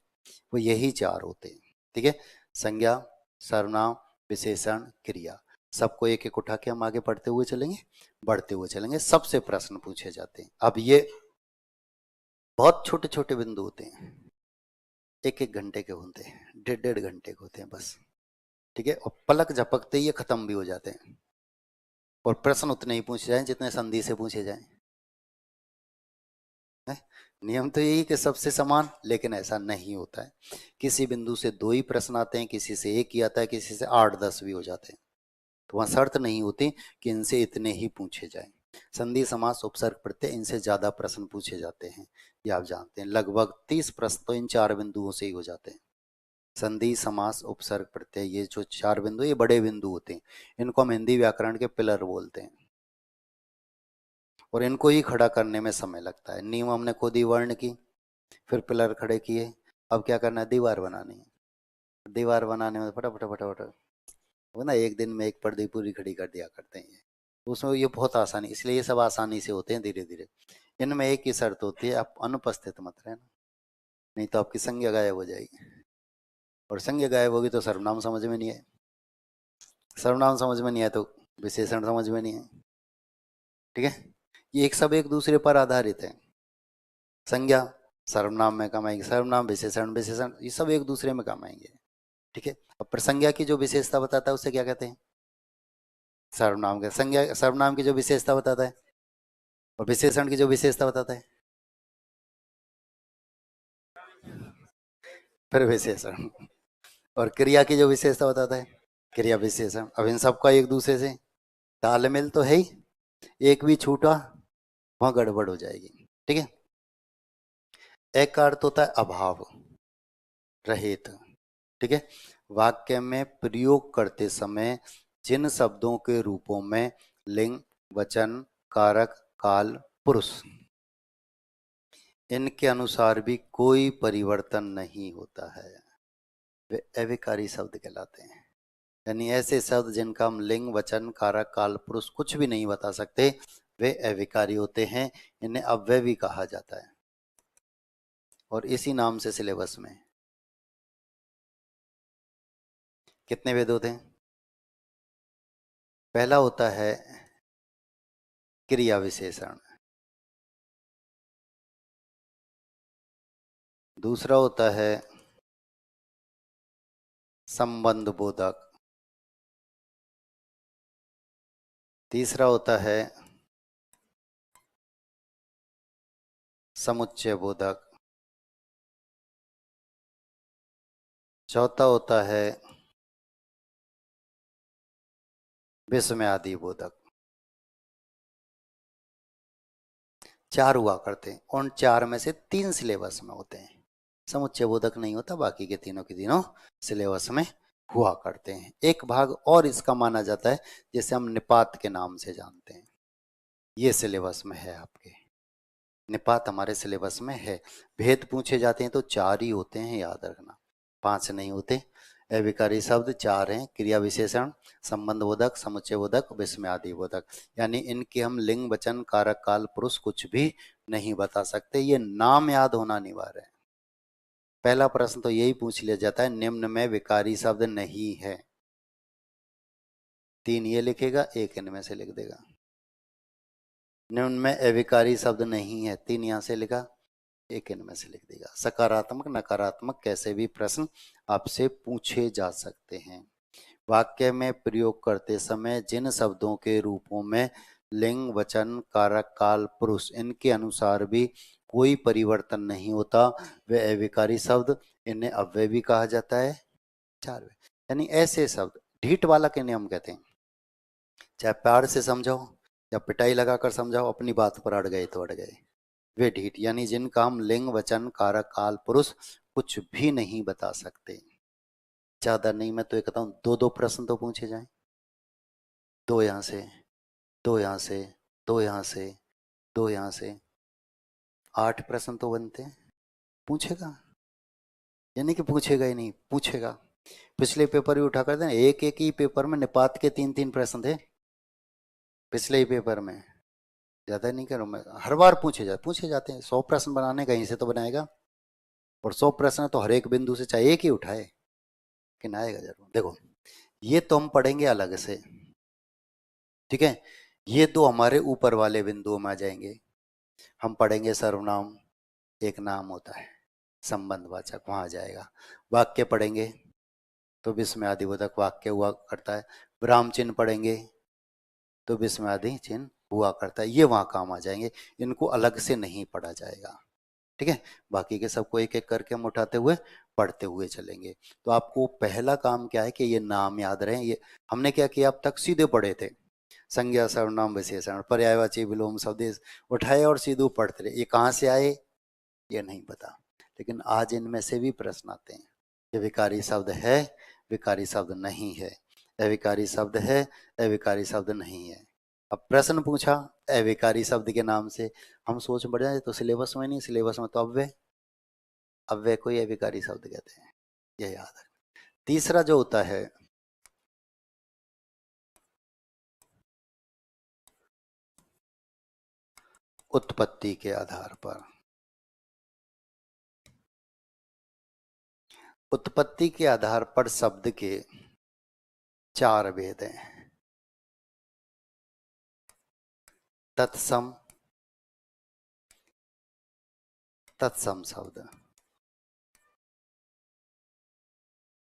वो यही 4 होते हैं। ठीक है, संज्ञा, सर्वनाम, विशेषण, क्रिया, सबको एक एक उठा के हम आगे बढ़ते हुए चलेंगे, बढ़ते हुए चलेंगे, सबसे प्रश्न पूछे जाते हैं। अब ये बहुत छोटे छोटे बिंदु होते हैं, 1-1 घंटे के होते हैं, 1.5-1.5 घंटे के होते हैं बस। ठीक है, और पलक झपकते ही ये खत्म भी हो जाते हैं, और प्रश्न उतने ही पूछे जाएं जितने संधि से पूछे जाएं। नियम तो यही कि सबसे समान, लेकिन ऐसा नहीं होता है। किसी बिंदु से 2 ही प्रश्न आते हैं, किसी से 1 ही आता है, किसी से 8-10 भी हो जाते हैं। तो वहां शर्त नहीं होती कि इनसे इतने ही पूछे जाएं। संधि, समास, उपसर्ग, प्रत्यय, इनसे ज्यादा प्रश्न पूछे जाते हैं, ये आप जानते हैं। लगभग 30 प्रश्न तो इन 4 बिंदुओं से ही हो जाते हैं। संधि, समास, उपसर्ग, प्रत्यय, ये जो 4 बिंदु, ये बड़े बिंदु होते हैं। इनको हम हिंदी व्याकरण के पिलर बोलते हैं, और इनको ही खड़ा करने में समय लगता है। नींव हमने खुद ही वर्ण की, फिर पिलर खड़े किए, अब क्या करना है, दीवार बनानी है। दीवार बनाने में फटाफट फटाफट, वो ना एक दिन में एक पर्दी पूरी खड़ी कर दिया करते हैं। तो उसमें ये बहुत आसानी, इसलिए ये सब आसानी से होते हैं धीरे धीरे। इनमें एक ही शर्त होती है, आप अनुपस्थित मत रहना, नहीं तो आपकी संज्ञा गायब हो जाएगी, और संज्ञा गायब होगी तो सर्वनाम समझ में नहीं आए, सर्वनाम समझ में नहीं आए तो विशेषण समझ में नहीं आए। ठीक है, ये एक सब एक दूसरे पर आधारित है। संज्ञा सर्वनाम में काम आएगी, सर्वनाम विशेषण, विशेषण ये सब एक दूसरे में काम आएंगे। ठीक है, अब प्रसंज्ञा की जो विशेषता बताता है उसे क्या कहते हैं, सर्वनाम के। संज्ञा सर्वनाम की जो विशेषता बताता है, और विशेषण की जो विशेषता बताता है, फिर विशेषण, और क्रिया की जो विशेषता बताता है, क्रिया विशेषण। अब इन सबका एक दूसरे से तालमेल तो है ही, एक भी छूटा वहां गड़बड़ हो जाएगी। ठीक है, एक का अर्थ होता है अभाव, रहित। ठीक है, वाक्य में प्रयोग करते समय जिन शब्दों के रूपों में लिंग, वचन, कारक, काल, पुरुष, इनके अनुसार भी कोई परिवर्तन नहीं होता है, वे अविकारी शब्द कहलाते हैं। यानी ऐसे शब्द जिनका हम लिंग, वचन, कारक, काल, पुरुष कुछ भी नहीं बता सकते, वे अविकारी होते हैं, इन्हें अव्यय भी कहा जाता है, और इसी नाम से सिलेबस में कितने वेद होते हैं। पहला होता है क्रिया विशेषण, दूसरा होता है संबंध बोधक, तीसरा होता है समुच्चय बोधक, चौथा होता है विस्मयादि बोधक। 4 हुआ करते हैं, उन 4 में से 3 सिलेबस में होते हैं, समुच्चय बोधक नहीं होता, बाकी के तीनों के तीनों सिलेबस में हुआ करते हैं। एक भाग और इसका माना जाता है जिसे हम निपात के नाम से जानते हैं, ये सिलेबस में है आपके, निपात हमारे सिलेबस में है। भेद पूछे जाते हैं तो 4 ही होते हैं, याद रखना, 5 नहीं होते। अविकारी शब्द 4 हैं, क्रिया विशेषण, संबंध बोधक, समुच्चय बोधक, विस्मयादि बोधक। यानी इनके हम लिंग, वचन, कारक, काल, पुरुष कुछ भी नहीं बता सकते, ये नाम याद होना अनिवार्य है। पहला प्रश्न तो यही पूछ लिया जाता है, निम्न में विकारी शब्द नहीं है, 3 ये लिखेगा, 1 इनमें से लिख देगा। निम्न में अविकारी शब्द नहीं है, 3 यहां से लिखा, 1 इनमें से लिख देगा। सकारात्मक, नकारात्मक कैसे भी प्रश्न आपसे पूछे जा सकते हैं। वाक्य में प्रयोग करते समय जिन शब्दों के रूपों में लिंग वचन कारक काल पुरुष इनके अनुसार भी कोई परिवर्तन नहीं होता, वे अविकारी शब्द, इन्हें अव्यय भी कहा जाता है। चार यानी ऐसे शब्द ढीठ वाला के नियम कहते हैं, चाहे प्यार से समझाओ या पिटाई लगाकर समझाओ, अपनी बात पर अड़ गए तो अड़ गए, वे ढीठ, यानी जिनका हम लिंग वचन कारक काल पुरुष कुछ भी नहीं बता सकते। ज्यादा नहीं, मैं तो ये कहता हूं दो दो प्रश्न तो पूछे जाएं, दो यहां से, दो यहां से, दो यहां से, दो यहां से, 8 प्रश्न तो बनते हैं। पूछेगा, यानी कि पूछेगा ही नहीं, पूछेगा। पिछले पेपर भी उठा कर देना, एक एक ही पेपर में निपात के 3-3 प्रश्न थे पिछले ही पेपर में, ज्यादा नहीं करूँ मैं, हर बार पूछे जाते हैं। 100 प्रश्न बनाने कहीं से तो बनाएगा, और 100 प्रश्न तो हर एक बिंदु से चाहे एक ही उठाए, लेकिन आएगा जरूर। देखो ये तो हम पढ़ेंगे अलग से, ठीक है, ये तो हमारे ऊपर वाले बिंदुओं में आ जाएंगे। हम पढ़ेंगे सर्वनाम, एक नाम होता है संबंधवाचक, वहां आ जाएगा। वाक्य पढ़ेंगे तो विस्मयादिबोधक वाक्य हुआ करता है। विराम चिन्ह पढ़ेंगे तो विस्मयादि चिन्ह हुआ करता है, ये वहां काम आ जाएंगे, इनको अलग से नहीं पढ़ा जाएगा, ठीक है। बाकी के सबको एक एक करके हम उठाते हुए पढ़ते हुए चलेंगे। तो आपको पहला काम क्या है कि ये नाम याद रहे। ये हमने क्या किया, अब तक सीधे पढ़े थे, संज्ञा सर्वनाम विशेषण पर्यायवाची विलोम स्वदेश उठाए और सीधे पढ़ते रहे। ये कहाँ से आए ये नहीं पता, लेकिन आज इनमें से भी प्रश्न आते हैं। ये विकारी शब्द है, विकारी शब्द नहीं है, अविकारी शब्द है, अविकारी शब्द नहीं है। अब प्रश्न पूछा अविकारी शब्द के नाम से, हम सोच बढ़ जाए तो सिलेबस में नहीं, सिलेबस में तो अव्यय, अव्यय को ही अविकारी शब्द कहते हैं, ये याद है। तीसरा जो होता है उत्पत्ति के आधार पर, उत्पत्ति के आधार पर शब्द के 4 भेद हैं। तत्सम, तत्सम शब्द,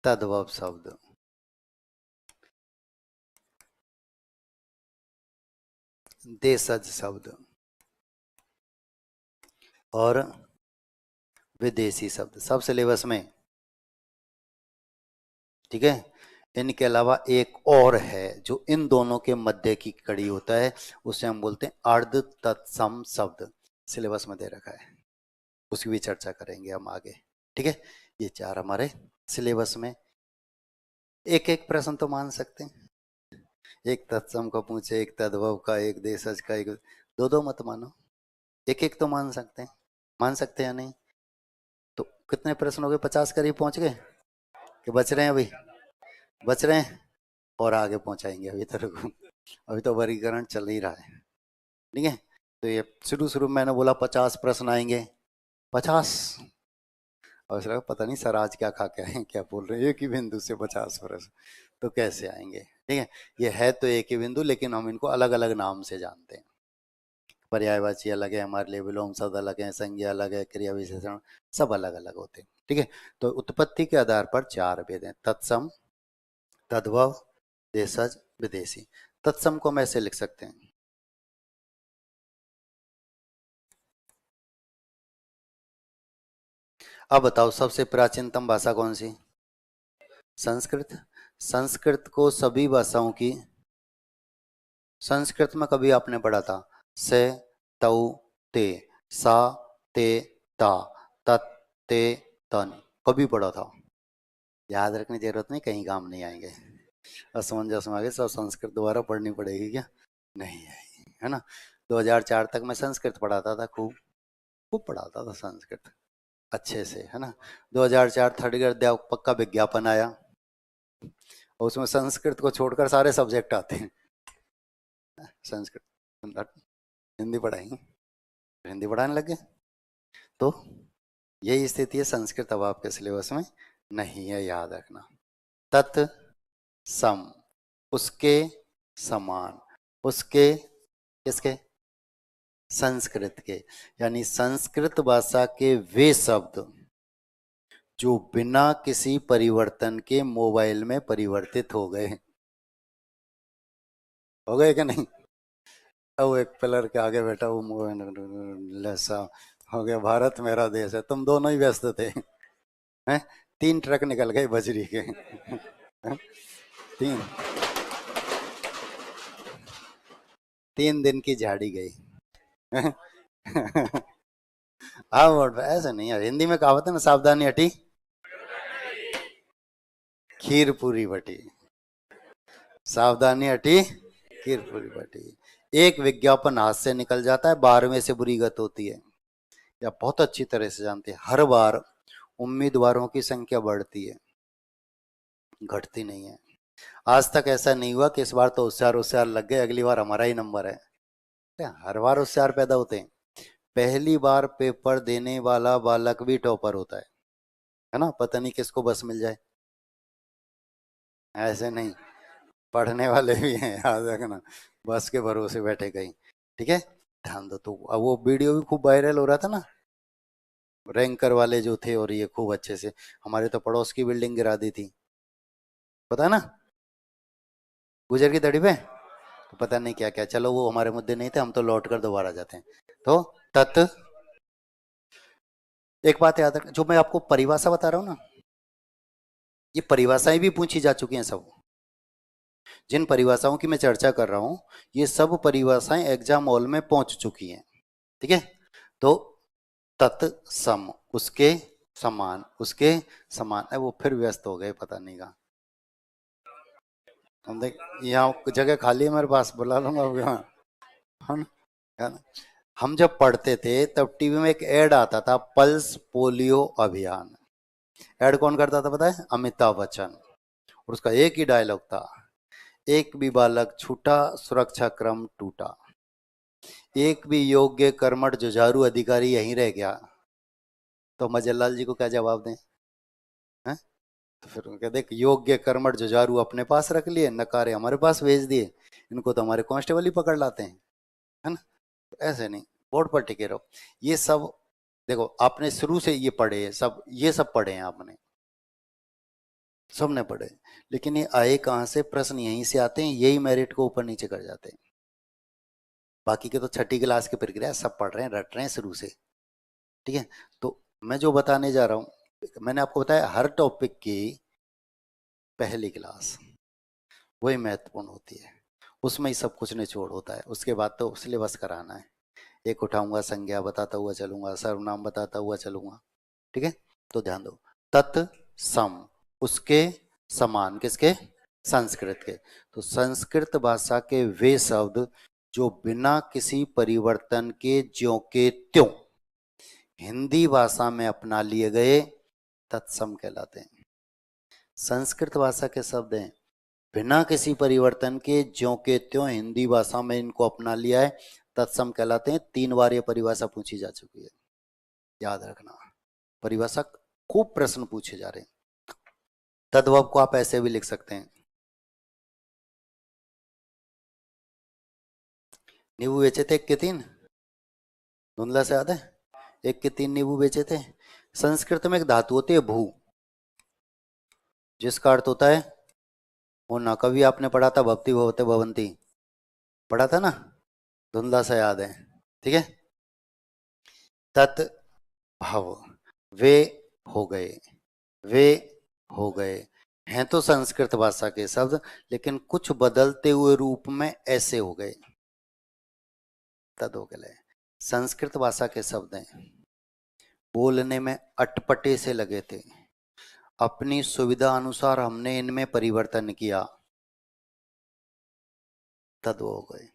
तद्भव शब्द, देशज शब्द और विदेशी शब्द, सब सिलेबस में, ठीक है। इनके अलावा एक और है जो इन दोनों के मध्य की कड़ी होता है, उसे हम बोलते हैं अर्ध तत्सम शब्द, सिलेबस में दे रखा है, उसकी भी चर्चा करेंगे हम आगे, ठीक है। ये 4 हमारे सिलेबस में, एक एक प्रश्न तो मान सकते हैं, एक तत्सम का पूछे, एक तद्भव का, एक देशज का, एक, दो दो मत मानो, एक एक तो मान सकते हैं, मान सकते हैं या नहीं। तो कितने प्रश्न हो गए, 50 करीब पहुंच गए कि बच रहे हैं अभी, बच रहे हैं और आगे पहुंचाएंगे अभी तक, अभी तो वर्गीकरण चल ही रहा है, ठीक है। तो ये शुरू शुरू में मैंने बोला 50 प्रश्न आएंगे, 50, और लगा पता नहीं सर आज क्या खा के आए हैं, क्या बोल रहे हैं, एक ही बिंदु से 50 प्रश्न तो कैसे आएंगे, ठीक है। ये है तो एक ही बिंदु, लेकिन हम इनको अलग अलग नाम से जानते हैं। पर्यायवाची अलग है हमारे लिए, विलोम शब्द अलग है, संज्ञा अलग है, क्रिया विशेषण सब अलग अलग होते हैं, ठीक है। तो उत्पत्ति के आधार पर 4 भेद हैं, तत्सम, तद्भव, देशज, विदेशी। तत्सम को हम ऐसे लिख सकते हैं, अब बताओ सबसे प्राचीनतम भाषा कौन सी, संस्कृत। संस्कृत को सभी भाषाओं की, संस्कृत में कभी आपने पढ़ा था से, तौ, ते, सा, ते, ता, तत्, ते, तन, कभी पढ़ा था? याद रखने की जरूरत नहीं, कहीं काम नहीं आएंगे, असमंजस में आगे सब संस्कृत दोबारा पढ़नी पड़ेगी क्या, नहीं आएगी, है ना। 2004 तक मैं संस्कृत पढ़ाता था, खूब खूब पढ़ाता था संस्कृत अच्छे से, है ना। 2004 थर्ड ग्रेड अध्यापक का विज्ञापन आया और उसमें संस्कृत को छोड़कर सारे सब्जेक्ट आते हैं, संस्कृत, हिंदी पढ़ाएंगे, हिंदी पढ़ाने लगे, तो यही स्थिति है, संस्कृत अब आपके सिलेबस में नहीं है, याद रखना। तत् सम, उसके समान, उसके, किसके, संस्कृत के, यानी संस्कृत भाषा के वे शब्द जो बिना किसी परिवर्तन के मोबाइल में परिवर्तित हो गए, हो गए कि नहीं, अब वो एक पिलर के आगे बैठा वो लैसा हो गया, भारत मेरा देश है। तुम दोनों ही व्यस्त थे हैं? 3 ट्रक निकल गए बजरी के हैं? 3 3 दिन की झाड़ी गई हैं? हाँ वर्ड ऐसे नहीं है, हिंदी में कहावत है ना, सावधानी हटी खीर पूरी बटी। सावधानी हटी खीर पूरी बटी। एक विज्ञापन हाथ से निकल जाता है, 12वें से बुरी गत होती है। या बहुत अच्छी तरह से जानते हैं, हर बार उम्मीदवारों की संख्या बढ़ती है, घटती नहीं है। आज तक ऐसा नहीं हुआ कि इस बार तो होशियार होशियार लग गए, अगली बार हमारा ही नंबर है। हर बार होशियार पैदा होते हैं। पहली बार पेपर देने वाला बालक भी टॉपर होता है ना, पता नहीं किसको बस मिल जाए। ऐसे नहीं, पढ़ने वाले भी हैं, याद रखना, बस के भरोसे बैठे कहीं। ठीक है, ध्यान दो। तो अब वो वीडियो भी खूब वायरल हो रहा था ना, रैंकर वाले जो थे, और ये खूब अच्छे से हमारे तो पड़ोस की बिल्डिंग गिरा दी थी, पता है ना, गुजर की तड़ी पे। तो पता नहीं क्या क्या, चलो वो हमारे मुद्दे नहीं थे, हम तो लौट कर दोबारा जाते हैं। तो तत्, एक बात याद रख, जो मैं आपको परिभाषा बता रहा हूँ ना, ये परिभाषाएं भी पूछी जा चुकी हैं सब। जिन परिभाषाओं की मैं चर्चा कर रहा हूं, ये सब परिभाषाएं एग्जाम हॉल में पहुंच चुकी हैं। ठीक है, तो तत्सम, उसके समान, उसके समान है। वो फिर व्यस्त हो गए, पता नहीं कहा। हम देख, यहाँ जगह खाली है मेरे पास, बुला लूंगा है ना। हम जब पढ़ते थे तब टीवी में एक ऐड आता था, पल्स पोलियो अभियान। ऐड कौन करता था पता है? अमिताभ बच्चन। और उसका एक ही डायलॉग था, एक भी बालक छूटा सुरक्षा क्रम टूटा, एक भी योग्य कर्मठ जुझारू अधिकारी यहीं रह गया। तो मजनलाल जी को क्या जवाब दें? हैं? तो फिर उनके देख, योग्य कर्मठ जुझारू अपने पास रख लिए, नकारे हमारे पास भेज दिए, इनको तो हमारे कांस्टेबल ही पकड़ लाते हैं, है ना। तो ऐसे नहीं, बोर्ड पर टिके रहो। ये सब देखो, आपने शुरू से ये पढ़े हैं सब, ये सब पढ़े हैं आपने, सबने पढ़े। लेकिन ये आए कहाँ से? प्रश्न यहीं से आते हैं, यही मेरिट को ऊपर नीचे कर जाते हैं। बाकी के तो छठी क्लास की प्रक्रिया सब पढ़ रहे हैं, रट रहे हैं शुरू से। ठीक है, तो मैं जो बताने जा रहा हूँ, मैंने आपको बताया हर टॉपिक की पहली क्लास वही महत्वपूर्ण होती है, उसमें ही सब कुछ निचोड़ होता है। उसके बाद तो सिलेबस कराना है। एक उठाऊंगा, संज्ञा बताता हुआ चलूंगा, सर्वनाम बताता हुआ चलूंगा। ठीक है, तो ध्यान दो, तत् सम, उसके समान, किसके? संस्कृत के। तो संस्कृत भाषा के वे शब्द जो बिना किसी परिवर्तन के ज्यों के त्यों हिंदी भाषा में अपना लिए गए, तत्सम कहलाते हैं। संस्कृत भाषा के शब्द हैं, बिना किसी परिवर्तन के ज्यों के त्यों हिंदी भाषा में इनको अपना लिया है, तत्सम कहलाते हैं। 3 बार ये परिभाषा पूछी जा चुकी है, याद रखना। परिभाषा खूब प्रश्न पूछे जा रहे हैं। तद्भव को आप ऐसे भी लिख सकते हैं, नींबू बेचे थे 1 के 3, धुंधला से याद है? 1 के 3 नींबू बेचे थे। संस्कृत में एक धातु होती है भू, जिसका अर्थ होता है होना। कभी आपने पढ़ा था भक्ति भवते भवंती, पढ़ा था ना, धुंधला सा याद है। ठीक है, तत् भाव, वे हो गए, वे हो गए, हैं तो संस्कृत भाषा के शब्द, लेकिन कुछ बदलते हुए रूप में ऐसे हो गए, तद हो गए। संस्कृत भाषा के शब्द हैं, बोलने में अटपटे से लगे थे, अपनी सुविधा अनुसार हमने इनमें परिवर्तन किया, तद हो गए।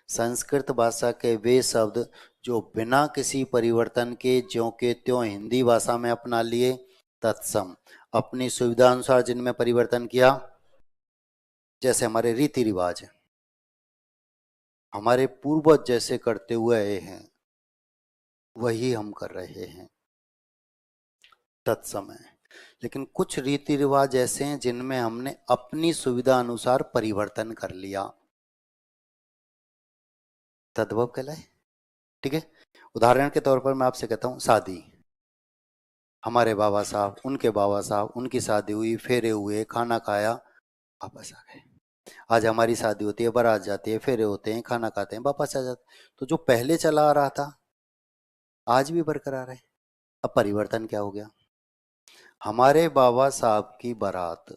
संस्कृत भाषा के वे शब्द जो बिना किसी परिवर्तन के ज्यों के त्यों हिंदी भाषा में अपना लिए, तत्सम, अपनी सुविधा अनुसार जिनमें परिवर्तन किया। जैसे हमारे रीति रिवाज, हमारे पूर्वज जैसे करते हुए आए हैं वही हम कर रहे हैं, तत्समय। लेकिन कुछ रीति रिवाज ऐसे हैं जिनमें हमने अपनी सुविधा अनुसार परिवर्तन कर लिया, तद्भव कहलाए। ठीक है, उदाहरण के तौर पर मैं आपसे कहता हूं, शादी, हमारे बाबा साहब, उनके बाबा साहब, उनकी शादी हुई, फेरे हुए, खाना खाया, वापस आ गए। आज हमारी शादी होती है, बारात जाती है, फेरे होते हैं, खाना खाते हैं, वापस आ जाते हैं। तो जो पहले चला आ रहा था आज भी बरकरार है। अब परिवर्तन क्या हो गया? हमारे बाबा साहब की बारात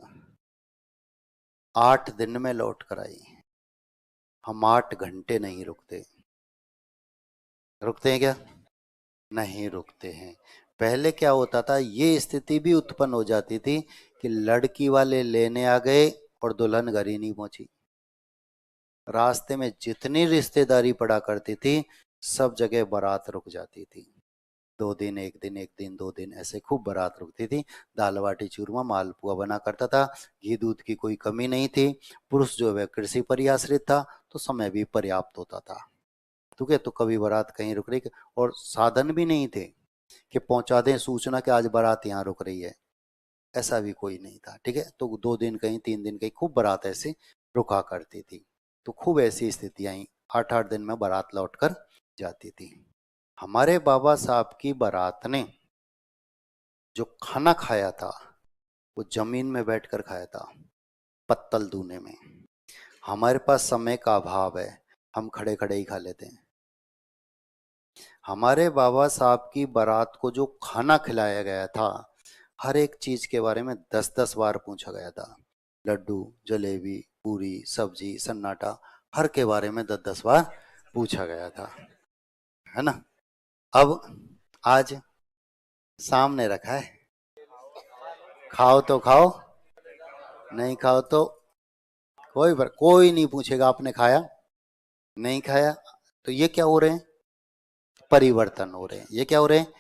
8 दिन में लौट कर आई। हम 8 घंटे नहीं रुकते। रुकते हैं क्या? नहीं रुकते हैं। पहले क्या होता था, ये स्थिति भी उत्पन्न हो जाती थी कि लड़की वाले लेने आ गए और दुल्हन घर ही नहीं पहुंची। रास्ते में जितनी रिश्तेदारी पड़ा करती थी सब जगह बारात रुक जाती थी। 2 दिन, 1 दिन, 1 दिन, 2 दिन, ऐसे खूब बारात रुकती थी। दाल बाटी चूरमा मालपुआ बना करता था। घी दूध की कोई कमी नहीं थी। पुरुष जो है कृषि पर ही आश्रित था, तो समय भी पर्याप्त होता था। ठीक है, तो कभी बारात कहीं रुक रही, और साधन भी नहीं थे कि पहुंचा दें सूचना कि आज बारात यहाँ रुक रही है। ऐसा भी कोई नहीं था। ठीक है, तो 2 दिन कहीं, 3 दिन कहीं, खूब बारात ऐसे रुका करती थी। तो खूब ऐसी स्थितियां आई। 8-8 दिन में बारात लौट कर जाती थी। हमारे बाबा साहब की बारात ने जो खाना खाया था वो जमीन में बैठकर खाया था, पत्तल दूने में। हमारे पास समय का अभाव है, हम खड़े खड़े ही खा लेते हैं। हमारे बाबा साहब की बारात को जो खाना खिलाया गया था, हर एक चीज के बारे में 10-10 बार पूछा गया था। लड्डू, जलेबी, पूरी, सब्जी, सन्नाटा, हर के बारे में 10-10 बार पूछा गया था, है ना। अब आज सामने रखा है, खाओ तो खाओ, नहीं खाओ तो कोई नहीं पूछेगा आपने खाया नहीं खाया। तो ये क्या हो रहे हैं? परिवर्तन हो रहे हैं। ये क्या हो रहे हैं?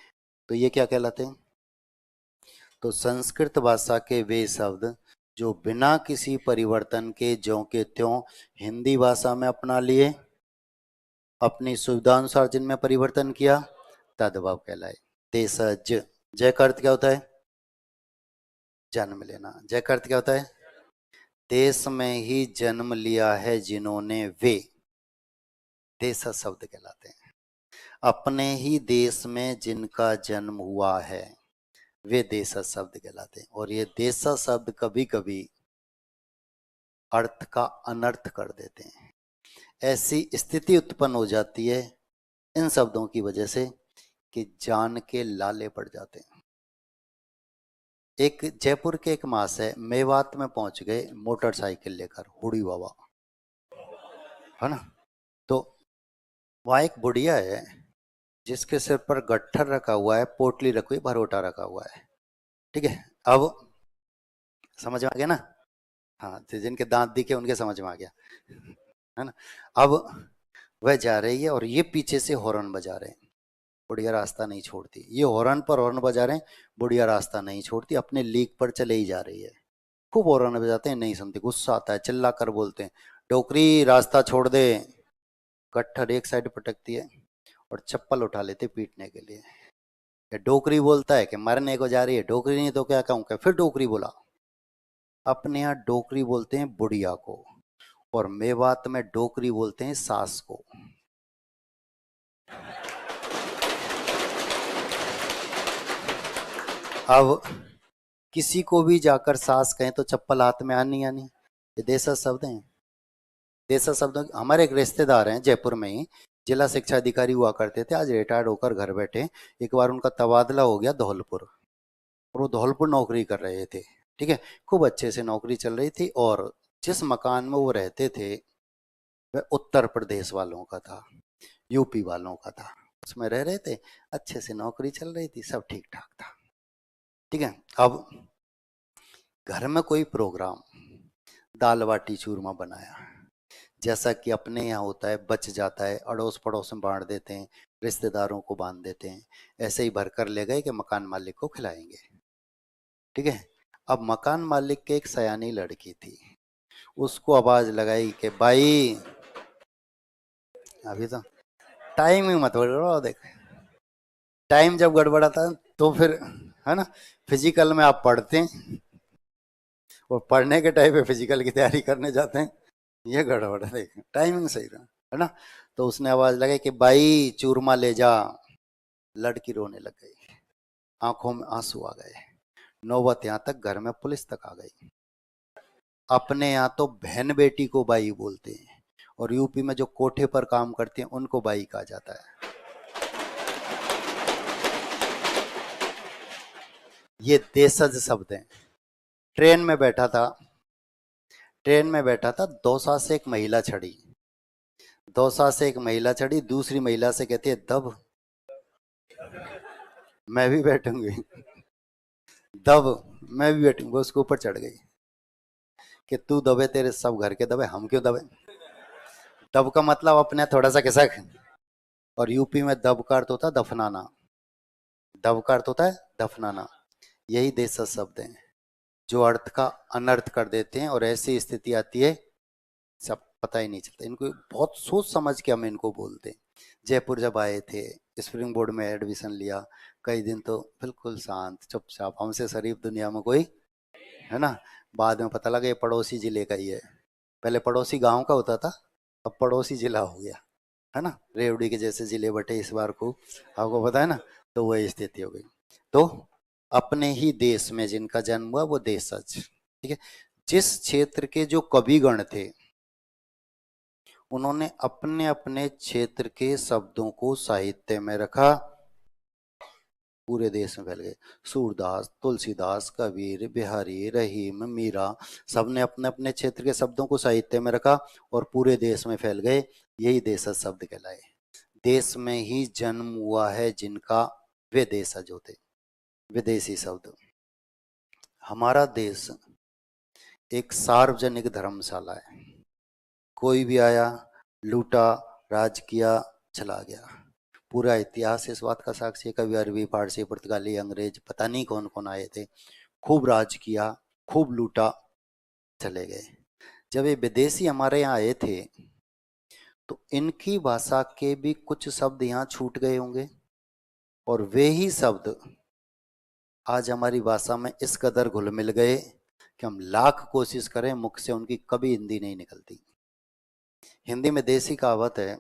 तो ये क्या कहलाते हैं? तो संस्कृत भाषा के वे शब्द जो बिना किसी परिवर्तन के ज्यों के त्यों हिंदी भाषा में अपना लिए, अपनी सुविधा अनुसार जिनमें परिवर्तन किया, तद्भव कहलाए। देशज, जय का अर्थ क्या होता है? जन्म लेना। जय का अर्थ क्या होता है? देश में ही जन्म लिया है जिन्होंने, वे देशज शब्द कहलाते हैं। अपने ही देश में जिनका जन्म हुआ है वे देशज शब्द कहलाते हैं। और ये देशज शब्द कभी कभी अर्थ का अनर्थ कर देते हैं। ऐसी स्थिति उत्पन्न हो जाती है इन शब्दों की वजह से कि जान के लाले पड़ जाते हैं। एक जयपुर के एक मास है, मेवात में पहुंच गए मोटरसाइकिल लेकर, हुडी बाबा, है ना। तो वहां एक बुढ़िया है जिसके सिर पर गट्ठर रखा हुआ है, पोटली रखी हुई, भरोटा रखा हुआ है। ठीक है, अब समझ में आ गया ना। हाँ, तो जिनके दांत दिखे उनके समझ में आ गया, है ना। अब वह जा रही है और ये पीछे से हॉर्न बजा रहे हैं। बुढ़िया रास्ता नहीं छोड़ती, ये हॉर्न पर हॉर्न बजा रहे हैं, बुढ़िया रास्ता नहीं छोड़ती, अपने लीक पर चले ही जा रही है। खूब हॉर्न बजाते हैं, नहीं सुनती, गुस्सा आता है, चिल्ला कर बोलते हैं, डोकरी रास्ता छोड़ दे। गट्ठर एक साइड पटकती है और चप्पल उठा लेते पीटने के लिए। ये डोकरी बोलता है कि मरने को जा रही है, डोकरी नहीं तो क्या कहूँ, क्या फिर डोकरी बोला। अपने यहाँ डोकरी बोलते हैं बुढ़िया को, और मेवात में डोकरी बोलते हैं सास को। अब किसी को भी जाकर सास कहें तो चप्पल हाथ में आनी आनी। ये देशज शब्द हैं। देशज शब्द। हमारे एक रिश्तेदार हैं जयपुर में ही, जिला शिक्षा अधिकारी हुआ करते थे, आज रिटायर्ड होकर घर बैठे। एक बार उनका तबादला हो गया धौलपुर, और वो धौलपुर नौकरी कर रहे थे। ठीक है, खूब अच्छे से नौकरी चल रही थी, और जिस मकान में वो रहते थे वह उत्तर प्रदेश वालों का था, यूपी वालों का था। उसमें रह रहे थे, अच्छे से नौकरी चल रही थी, सब ठीक ठाक था। ठीक है, अब घर में कोई प्रोग्राम, दाल बाटी चूरमा बनाया, जैसा कि अपने यहाँ होता है, बच जाता है, अड़ोस पड़ोस में बांट देते हैं, रिश्तेदारों को बांध देते हैं। ऐसे ही भरकर ले गए कि मकान मालिक को खिलाएंगे। ठीक है, अब मकान मालिक के एक सयानी लड़की थी, उसको आवाज लगाई कि भाई, अभी तो टाइम ही मत गड़बड़ाओ, देख टाइम जब गड़बड़ाता है तो फिर, है ना, फिजिकल में आप पढ़ते हैं और पढ़ने के टाइम पे फिजिकल की तैयारी करने जाते हैं, ये गड़बड़ है। देख टाइमिंग सही था, है ना। तो उसने आवाज लगाई कि भाई चूरमा ले जा। लड़की रोने लग गई, आंखों में आंसू आ गए। नौबत यहाँ तक घर में पुलिस तक आ गई। अपने यहाँ तो बहन बेटी को बाई बोलते हैं, और यूपी में जो कोठे पर काम करते हैं उनको बाई कहा जाता है। ये देशज शब्द हैं। ट्रेन में बैठा था, ट्रेन में बैठा था, दौसा से एक महिला चढ़ी, दौसा से एक महिला चढ़ी, दूसरी महिला से कहती है दब, मैं भी बैठूंगी। दब, मैं भी बैठूंगी। वो उसके ऊपर चढ़ गई कि तू दबे, तेरे सब घर के दबे, हम क्यों दबे। दब का मतलब अपने थोड़ा सा खिसक। और यूपी में दब का अर्थ होता है दफनाना, दब का अर्थ होता है दफनाना। यही देशज शब्द हैं जो अर्थ का अनर्थ कर देते हैं, और ऐसी स्थिति आती है सब पता ही नहीं चलता। इनको बहुत सोच समझ के हम इनको बोलते हैं। जयपुर जब आए थे, स्प्रिंग बोर्ड में एडमिशन लिया, कई दिन तो बिल्कुल शांत चुपचाप, हमसे शरीफ दुनिया में कोई है ना। बाद में पता लगा ये पड़ोसी जिले का ही है। पहले पड़ोसी गांव का होता था, अब पड़ोसी जिला हो गया, है ना। रेवड़ी के जैसे जिले बटे इस बार को, आपको पता है ना। तो वही स्थिति हो गई। तो अपने ही देश में जिनका जन्म हुआ वो देशज, ठीक है। जिस क्षेत्र के जो कविगण थे, उन्होंने अपने अपने क्षेत्र के शब्दों को साहित्य में रखा, पूरे देश में फैल गए। सूरदास, तुलसीदास, कबीर, बिहारी, रहीम, मीरा, सबने अपने अपने क्षेत्र के शब्दों को साहित्य में रखा और पूरे देश में फैल गए। यही देशज शब्द कहलाए। देश में ही जन्म हुआ है जिनका, वे देशज होते। विदेशी शब्द। हमारा देश एक सार्वजनिक धर्मशाला है। कोई भी आया, लूटा, राज किया, चला गया। पूरा इतिहास इस बात का साक्षी है। कभी अरबी, फारसी, पुर्तगाली, अंग्रेज, पता नहीं कौन कौन आए थे, खूब राज किया, खूब लूटा, चले गए। जब ये विदेशी हमारे यहाँ आए थे तो इनकी भाषा के भी कुछ शब्द यहाँ छूट गए होंगे, और वे ही शब्द आज हमारी भाषा में इस कदर घुल मिल गए कि हम लाख कोशिश करें, मुख से उनकी कभी हिंदी नहीं निकलती। हिंदी में देसी कहावत है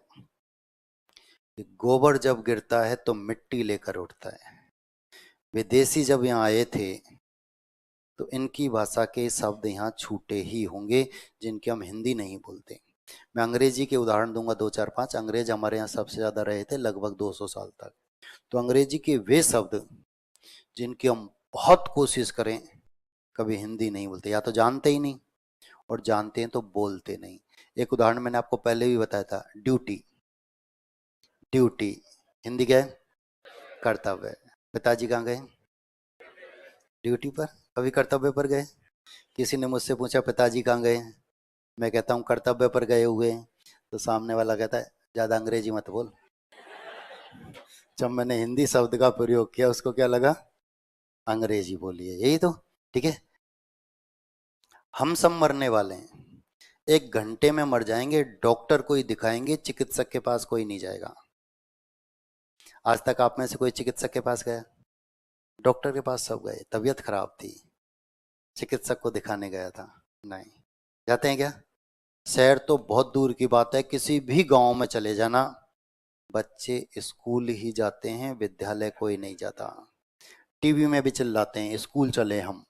कि गोबर जब गिरता है तो मिट्टी लेकर उठता है। विदेशी जब यहाँ आए थे तो इनकी भाषा के शब्द यहाँ छूटे ही होंगे जिनके हम हिंदी नहीं बोलते। मैं अंग्रेजी के उदाहरण दूंगा, दो चार पांच। अंग्रेज हमारे यहाँ सबसे ज्यादा रहे थे, लगभग 200 साल तक। तो अंग्रेजी के वे शब्द जिनकी हम बहुत कोशिश करें कभी हिंदी नहीं बोलते, या तो जानते ही नहीं, और जानते हैं तो बोलते नहीं। एक उदाहरण मैंने आपको पहले भी बताया था, ड्यूटी। ड्यूटी हिंदी क्या है? कर्तव्य। पिताजी कहाँ गए? ड्यूटी पर। कभी कर्तव्य पर गए? किसी ने मुझसे पूछा पिताजी कहाँ गए, मैं कहता हूँ कर्तव्य पर गए हुए हैं, तो सामने वाला कहता है ज्यादा अंग्रेजी मत बोल। जब मैंने हिंदी शब्द का प्रयोग किया उसको क्या लगा, अंग्रेजी बोली है। यही तो, ठीक है। हम सब मरने वाले हैं, 1 घंटे में मर जाएंगे, डॉक्टर को ही दिखाएंगे, चिकित्सक के पास कोई नहीं जाएगा। आज तक आप में से कोई चिकित्सक के पास गया? डॉक्टर के पास सब गए, तबीयत खराब थी, चिकित्सक को दिखाने गया था? नहीं। जाते हैं क्या? शहर तो बहुत दूर की बात है, किसी भी गांव में चले जाना, बच्चे स्कूल ही जाते हैं, विद्यालय कोई नहीं जाता। टीवी में भी चिल्लाते हैं स्कूल चले हम,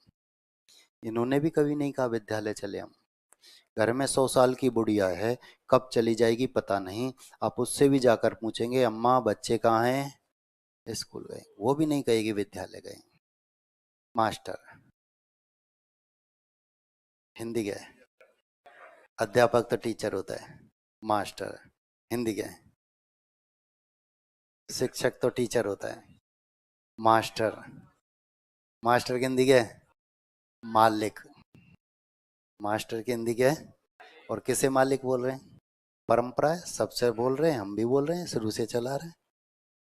इन्होंने भी कभी नहीं कहा विद्यालय चले हम। घर में 100 साल की बुढ़िया है, कब चली जाएगी पता नहीं, आप उससे भी जाकर पूछेंगे अम्मा बच्चे कहाँ हैं, स्कूल गए, वो भी नहीं कहेगी विद्यालय गए। मास्टर हिंदी गए। अध्यापक तो टीचर होता है, मास्टर हिंदी गए। शिक्षक तो टीचर होता है, मास्टर। मास्टर की हिंदी क्या है? मालिक। मास्टर की हिंदी क्या है? और किसे मालिक बोल रहे हैं? परंपरा है, सबसे बोल रहे हैं, हम भी बोल रहे हैं, शुरू से चला रहे हैं,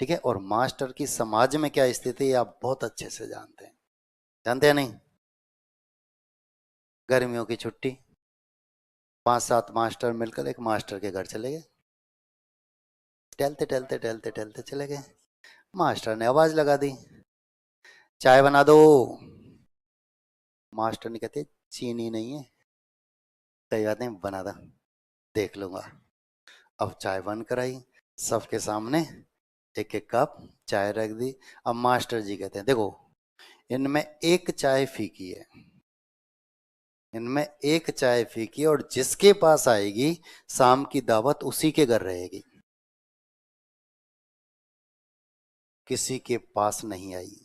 ठीक है। और मास्टर की समाज में क्या स्थिति है आप बहुत अच्छे से जानते हैं, जानते हैं नहीं? गर्मियों की छुट्टी, 5-7 मास्टर मिलकर एक मास्टर के घर चले गए, टहलते टहलते टहलते टहलते चले गए। मास्टर ने आवाज लगा दी, चाय बना दो। मास्टर ने कहते चीनी नहीं है, कई बात नहीं, बना दो, देख लूंगा। अब चाय बन कर आई, सबके सामने एक एक कप चाय रख दी। अब मास्टर जी कहते हैं देखो, इनमें एक चाय फीकी है, इनमें एक चाय फीकी और जिसके पास आएगी शाम की दावत उसी के घर रहेगी, किसी के पास नहीं आई।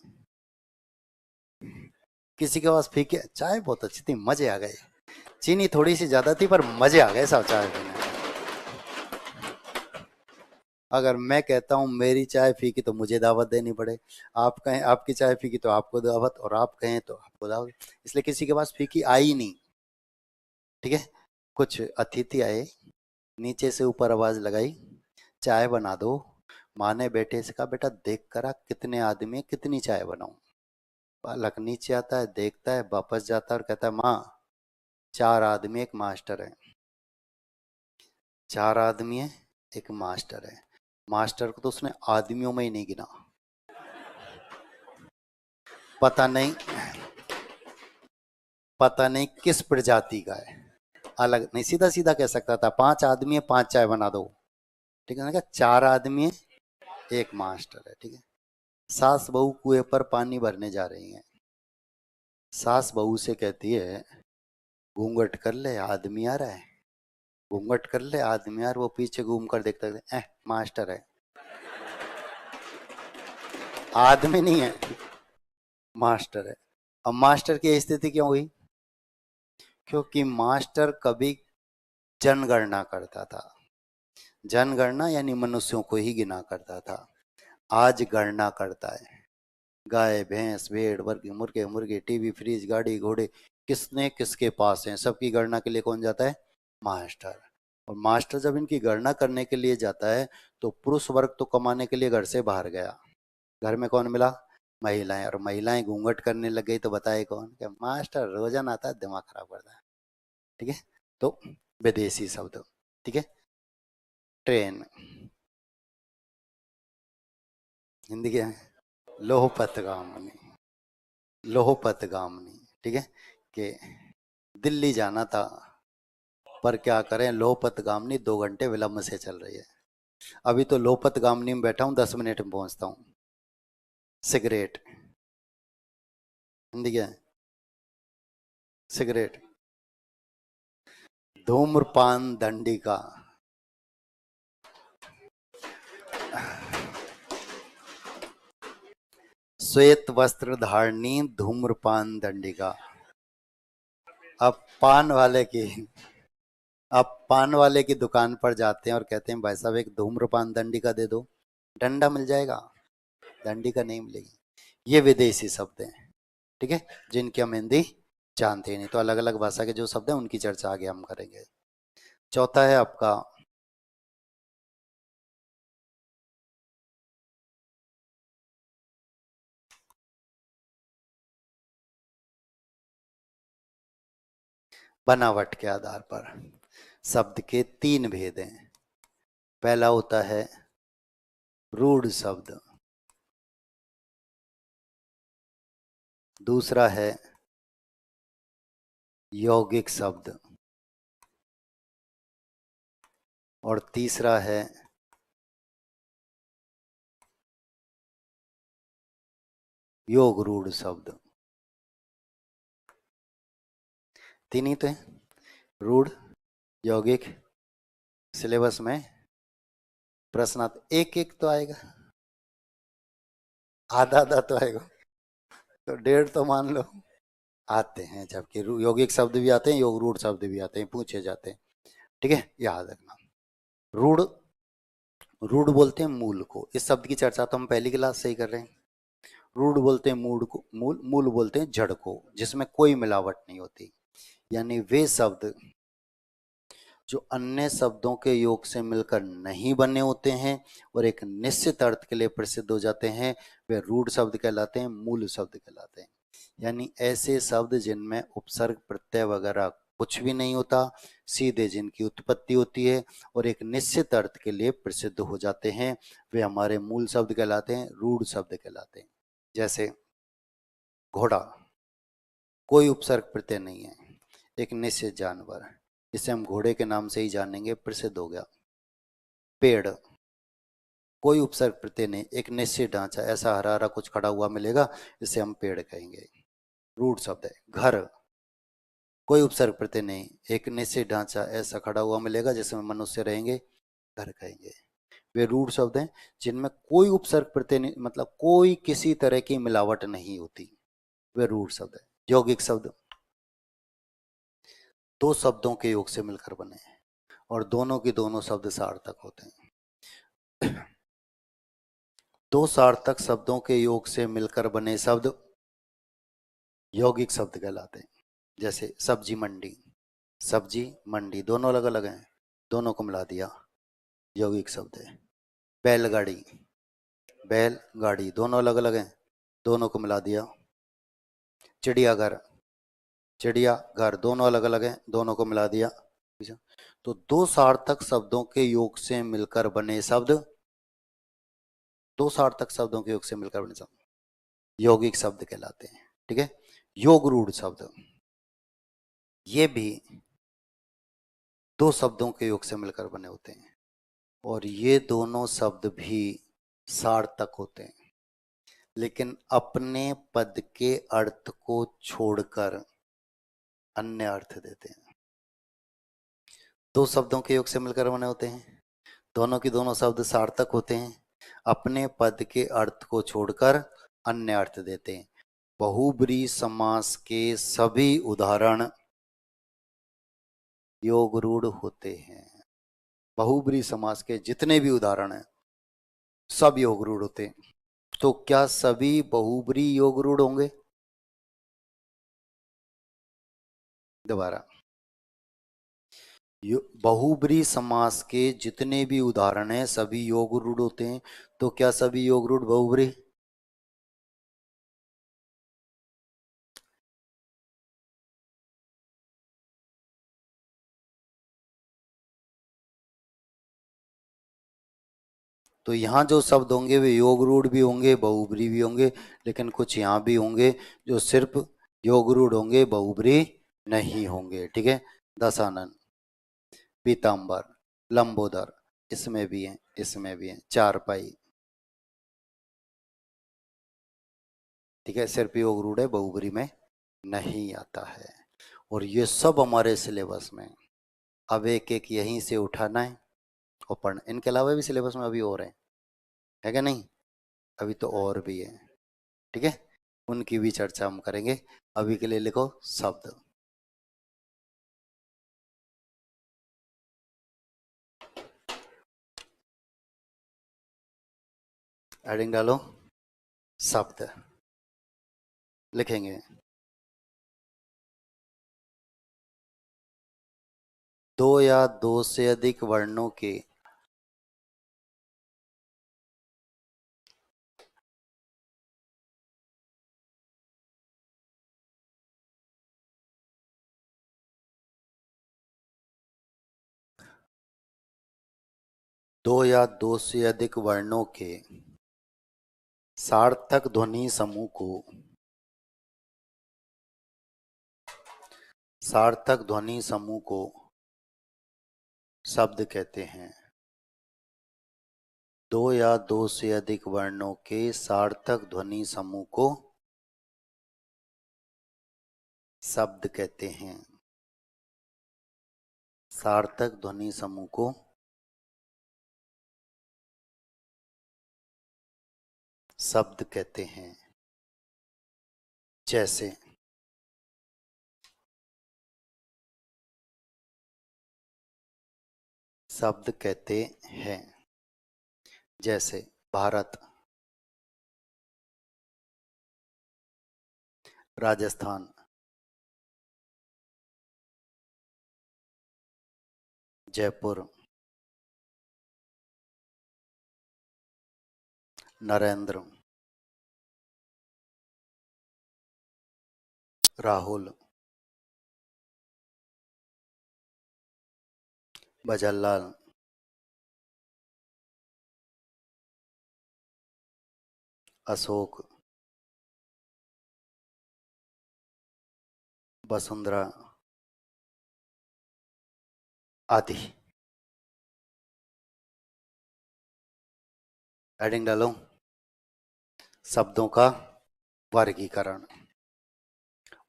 किसी के पास फीकी चाय बहुत अच्छी थी, मजे आ गए, चीनी थोड़ी सी ज्यादा थी पर मजे आ गए सब चाय पीने। अगर मैं कहता हूं मेरी चाय फीकी तो मुझे दावत देनी पड़े, आप कहें आपकी चाय फीकी तो आपको दावत, और आप कहें तो आपको दावत, इसलिए किसी के पास फीकी आई नहीं। ठीक है। कुछ अतिथि आए, नीचे से ऊपर आवाज लगाई, चाय बना दो। माँ ने बेटे से कहा बेटा देख कर आ कितने आदमी है, कितनी चाय बनाऊं। बालक नीचे आता है, देखता है, वापस जाता है और कहता है माँ 4 आदमी एक मास्टर है। 4 आदमी है, एक मास्टर है। मास्टर को तो उसने आदमियों में ही नहीं गिना। पता नहीं, पता नहीं किस प्रजाति का है, अलग नहीं, सीधा सीधा कह सकता था 5 आदमी है 5 चाय बना दो। ठीक है ना, 4 आदमी है एक मास्टर है। ठीक है। सास बहू कुएं पर पानी भरने जा रही हैं। सास बहू से कहती है घूंघट कर ले आदमी आ रहा है। घूंघट कर ले आदमी आ रहा है। वो पीछे घूम कर देखता है मास्टर है, आदमी नहीं है, मास्टर है। अब मास्टर की स्थिति क्यों हुई? क्योंकि मास्टर कभी जनगणना करता था, जनगणना यानी मनुष्यों को ही गिना करता था। आज गणना करता है, गाय भैंस भेड़ वर्गी मुर्गे मुर्गे टीवी फ्रिज गाड़ी घोड़े किसने किसके पास हैं, सबकी गणना के लिए कौन जाता है? मास्टर। और मास्टर जब इनकी गणना करने के लिए जाता है तो पुरुष वर्ग तो कमाने के लिए घर से बाहर गया, घर में कौन मिला? महिलाएं। और महिलाएं घूंघट करने लग गई तो बताए कौन? क्या मास्टर रोजाना आता है दिमाग खराब करता है। ठीक है। तो विदेशी शब्द। ठीक है। ट्रेन हिंदी क्या है? लोहपतगामिनी, लोहपतगामिनी। ठीक है। कि दिल्ली जाना था पर क्या करें लोहपतगामिनी 2 घंटे विलंब से चल रही है। अभी तो लोहपतगामिनी में बैठा हूँ 10 मिनट में पहुंचता हूँ। सिगरेट हिंदी क्या है? सिगरेट। धूम्रपान दंडिका। श्वेत वस्त्र धारणी धूम्रपान दंडिका। अब पान वाले की, अब पान वाले की दुकान पर जाते हैं और कहते हैं भाई साहब एक धूम्रपान दंडिका दे दो, डंडा मिल जाएगा, दंडिका नहीं मिलेगी। ये विदेशी शब्द हैं। ठीक है। जिनकी हम हिंदी जानते ही नहीं, तो अलग अलग भाषा के जो शब्द हैं उनकी चर्चा आगे हम करेंगे। चौथा है आपका बनावट के आधार पर। शब्द के 3 भेद हैं। पहला होता है रूढ़ शब्द, दूसरा है यौगिक शब्द, और तीसरा है योग रूढ़ शब्द। तीन ही तो है, रूढ़, यौगिक। सिलेबस में प्रश्न आते एक एक तो आएगा, आधा आधा तो आएगा, तो डेढ़ तो मान लो आते हैं, जबकि यौगिक शब्द भी आते हैं, योग रूढ़ शब्द भी आते हैं, पूछे जाते हैं। ठीक है, याद रखना। रूढ़, रूढ़ बोलते हैं मूल को, इस शब्द की चर्चा तो हम पहली क्लास से ही कर रहे हैं। रूढ़ बोलते हैं मूल को, मूल मूल बोलते हैं जड़ को, जिसमें कोई मिलावट नहीं होती। यानी वे शब्द जो अन्य शब्दों के योग से मिलकर नहीं बने होते हैं और एक निश्चित अर्थ के लिए प्रसिद्ध हो जाते हैं, वे रूढ़ शब्द कहलाते हैं, मूल शब्द कहलाते हैं। यानी ऐसे शब्द जिनमें उपसर्ग प्रत्यय वगैरह कुछ भी नहीं होता, सीधे जिनकी उत्पत्ति होती है और एक निश्चित अर्थ के लिए प्रसिद्ध हो जाते हैं, वे हमारे मूल शब्द कहलाते हैं, रूढ़ शब्द कहलाते हैं। जैसे घोड़ा, कोई उपसर्ग प्रत्यय नहीं है, एक निश्चित जानवर, इसे हम घोड़े के नाम से ही जानेंगे, प्रसिद्ध हो गया। पेड़, कोई उपसर्ग प्रत्यय नहीं, एक निश्चित ढांचा, ऐसा हरा हरा कुछ खड़ा हुआ मिलेगा, इसे हम पेड़ कहेंगे, रूढ़ शब्द है। घर, कोई उपसर्ग प्रत्यय नहीं, एक निश्चित ढांचा ऐसा खड़ा हुआ मिलेगा जिसमें मनुष्य रहेंगे, घर कहेंगे। वे रूढ़ शब्द हैं जिनमें कोई उपसर्ग प्रत्यय नहीं, मतलब कोई किसी तरह की मिलावट नहीं होती, वे रूढ़ शब्द है। यौगिक शब्द दो शब्दों के योग से मिलकर बने हैं और दोनों की दोनों शब्द सार्थक होते हैं। दो सार्थक शब्दों के योग से मिलकर बने शब्द यौगिक शब्द कहलाते हैं। जैसे सब्जी मंडी, सब्जी मंडी दोनों अलग अलग हैं, दोनों को मिला दिया, यौगिक शब्द है। बैलगाड़ी, बैलगाड़ी दोनों अलग अलग हैं, दोनों को मिला दिया। चिड़ियाघर, चिड़ियाघर दोनों अलग अलग हैं, दोनों को मिला दिया। तो दो सार्थक शब्दों के योग से मिलकर बने शब्द, दो सार्थक शब्दों के योग से मिलकर बने शब्द यौगिक शब्द कहलाते हैं। ठीक है। योग रूढ़ शब्द, ये भी दो शब्दों के योग से मिलकर बने होते हैं और ये दोनों शब्द भी सार्थक होते हैं, लेकिन अपने पद के अर्थ को छोड़कर अन्य अर्थ देते हैं। दो शब्दों के योग से मिलकर बने होते हैं, दोनों की दोनों शब्द सार्थक होते हैं, अपने पद के अर्थ को छोड़कर अन्य अर्थ देते हैं। बहुब्रीहि समास के सभी उदाहरण योग रूढ़ होते हैं। बहुब्रीहि समास के जितने भी उदाहरण हैं सब योग रूढ़ होते हैं। तो क्या सभी बहुब्रीहि योग रूढ़ होंगे? दोबारा, बहुब्रीहि समास के जितने भी उदाहरण हैं सभी योग रूढ़ होते हैं। तो क्या सभी योग रूढ़ बहुब्रीहि? तो यहाँ जो शब्द होंगे वे योग रूढ़ भी होंगे, बहुब्रीहि भी होंगे, लेकिन कुछ यहाँ भी होंगे जो सिर्फ योग रूढ़ होंगे, बहुब्रीहि नहीं होंगे। ठीक है। दशानन, पीताम्बर, लंबोदर, इसमें भी है, इसमें भी है। चारपाई, ठीक है, सिर्फ योग रूढ़ है, बहुब्रीहि में नहीं आता है। और ये सब हमारे सिलेबस में, अब एक एक यहीं से उठाना है और पढ़ना। इनके अलावा भी सिलेबस में अभी और है क्या नहीं? अभी तो और भी है। ठीक है, उनकी भी चर्चा हम करेंगे। अभी के लिए लिखो शब्द। हेडिंग डालो शब्द, लिखेंगे दो या दो से अधिक वर्णों के दो या दो से अधिक वर्णों के सार्थक ध्वनि समूह को सार्थक ध्वनि समूह को शब्द कहते हैं। दो या दो से अधिक वर्णों के सार्थक ध्वनि समूह को शब्द कहते हैं। सार्थक ध्वनि समूह को शब्द कहते हैं। जैसे शब्द कहते हैं, जैसे भारत, राजस्थान, जयपुर, नरेंद्र, राहुल, बजरलाल, अशोक, वसुंधरा आदि। हेडिंग डालो शब्दों का वर्गीकरण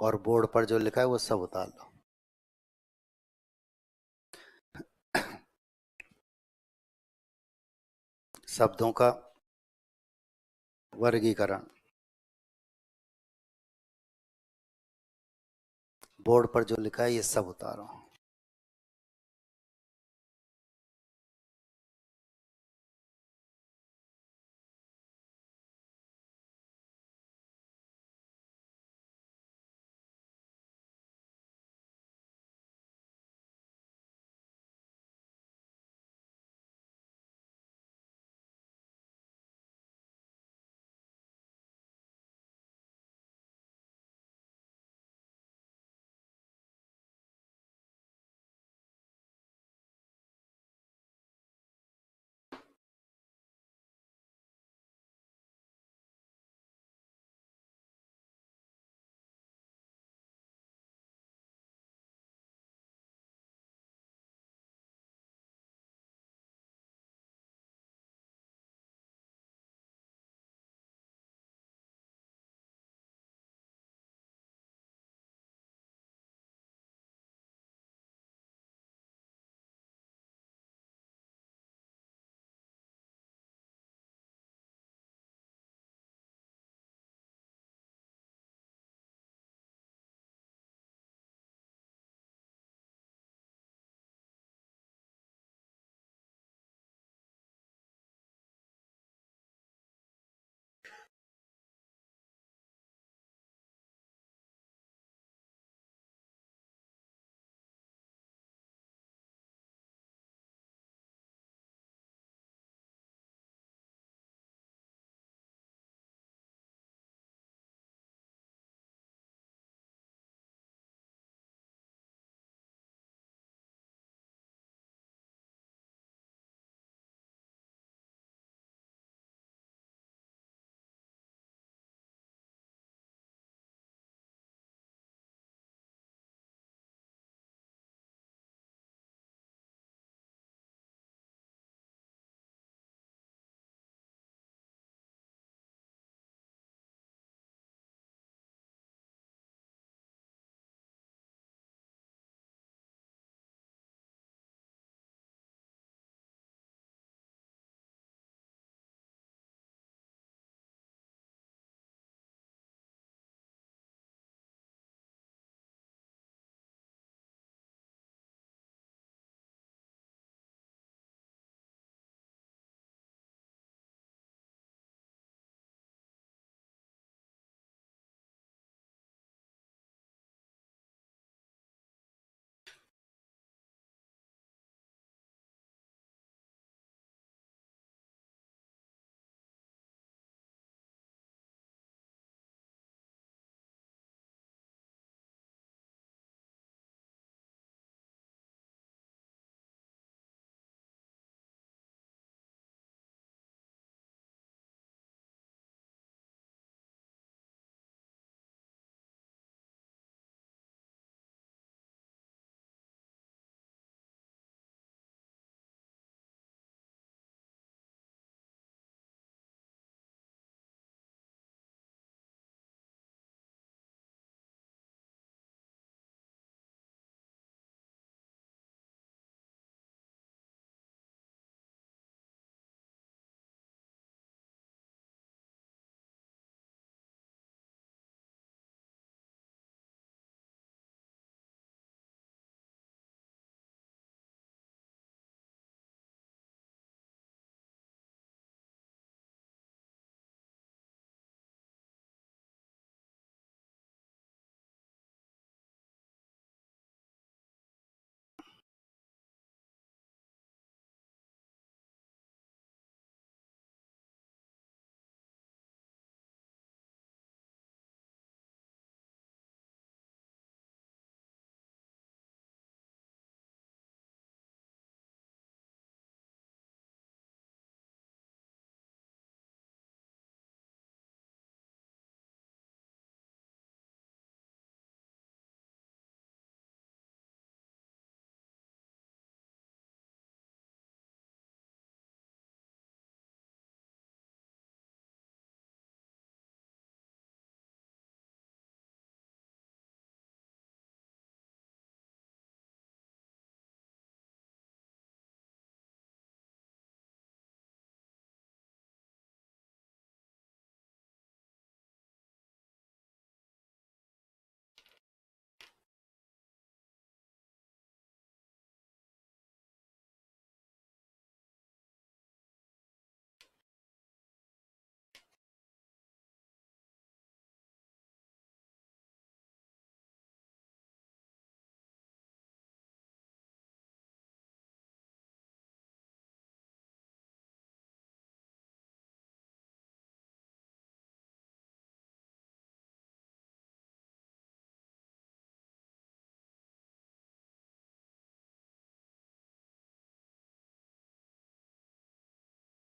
और बोर्ड पर जो लिखा है वो सब उतार लो। शब्दों का वर्गीकरण। बोर्ड पर जो लिखा है ये सब उतारो।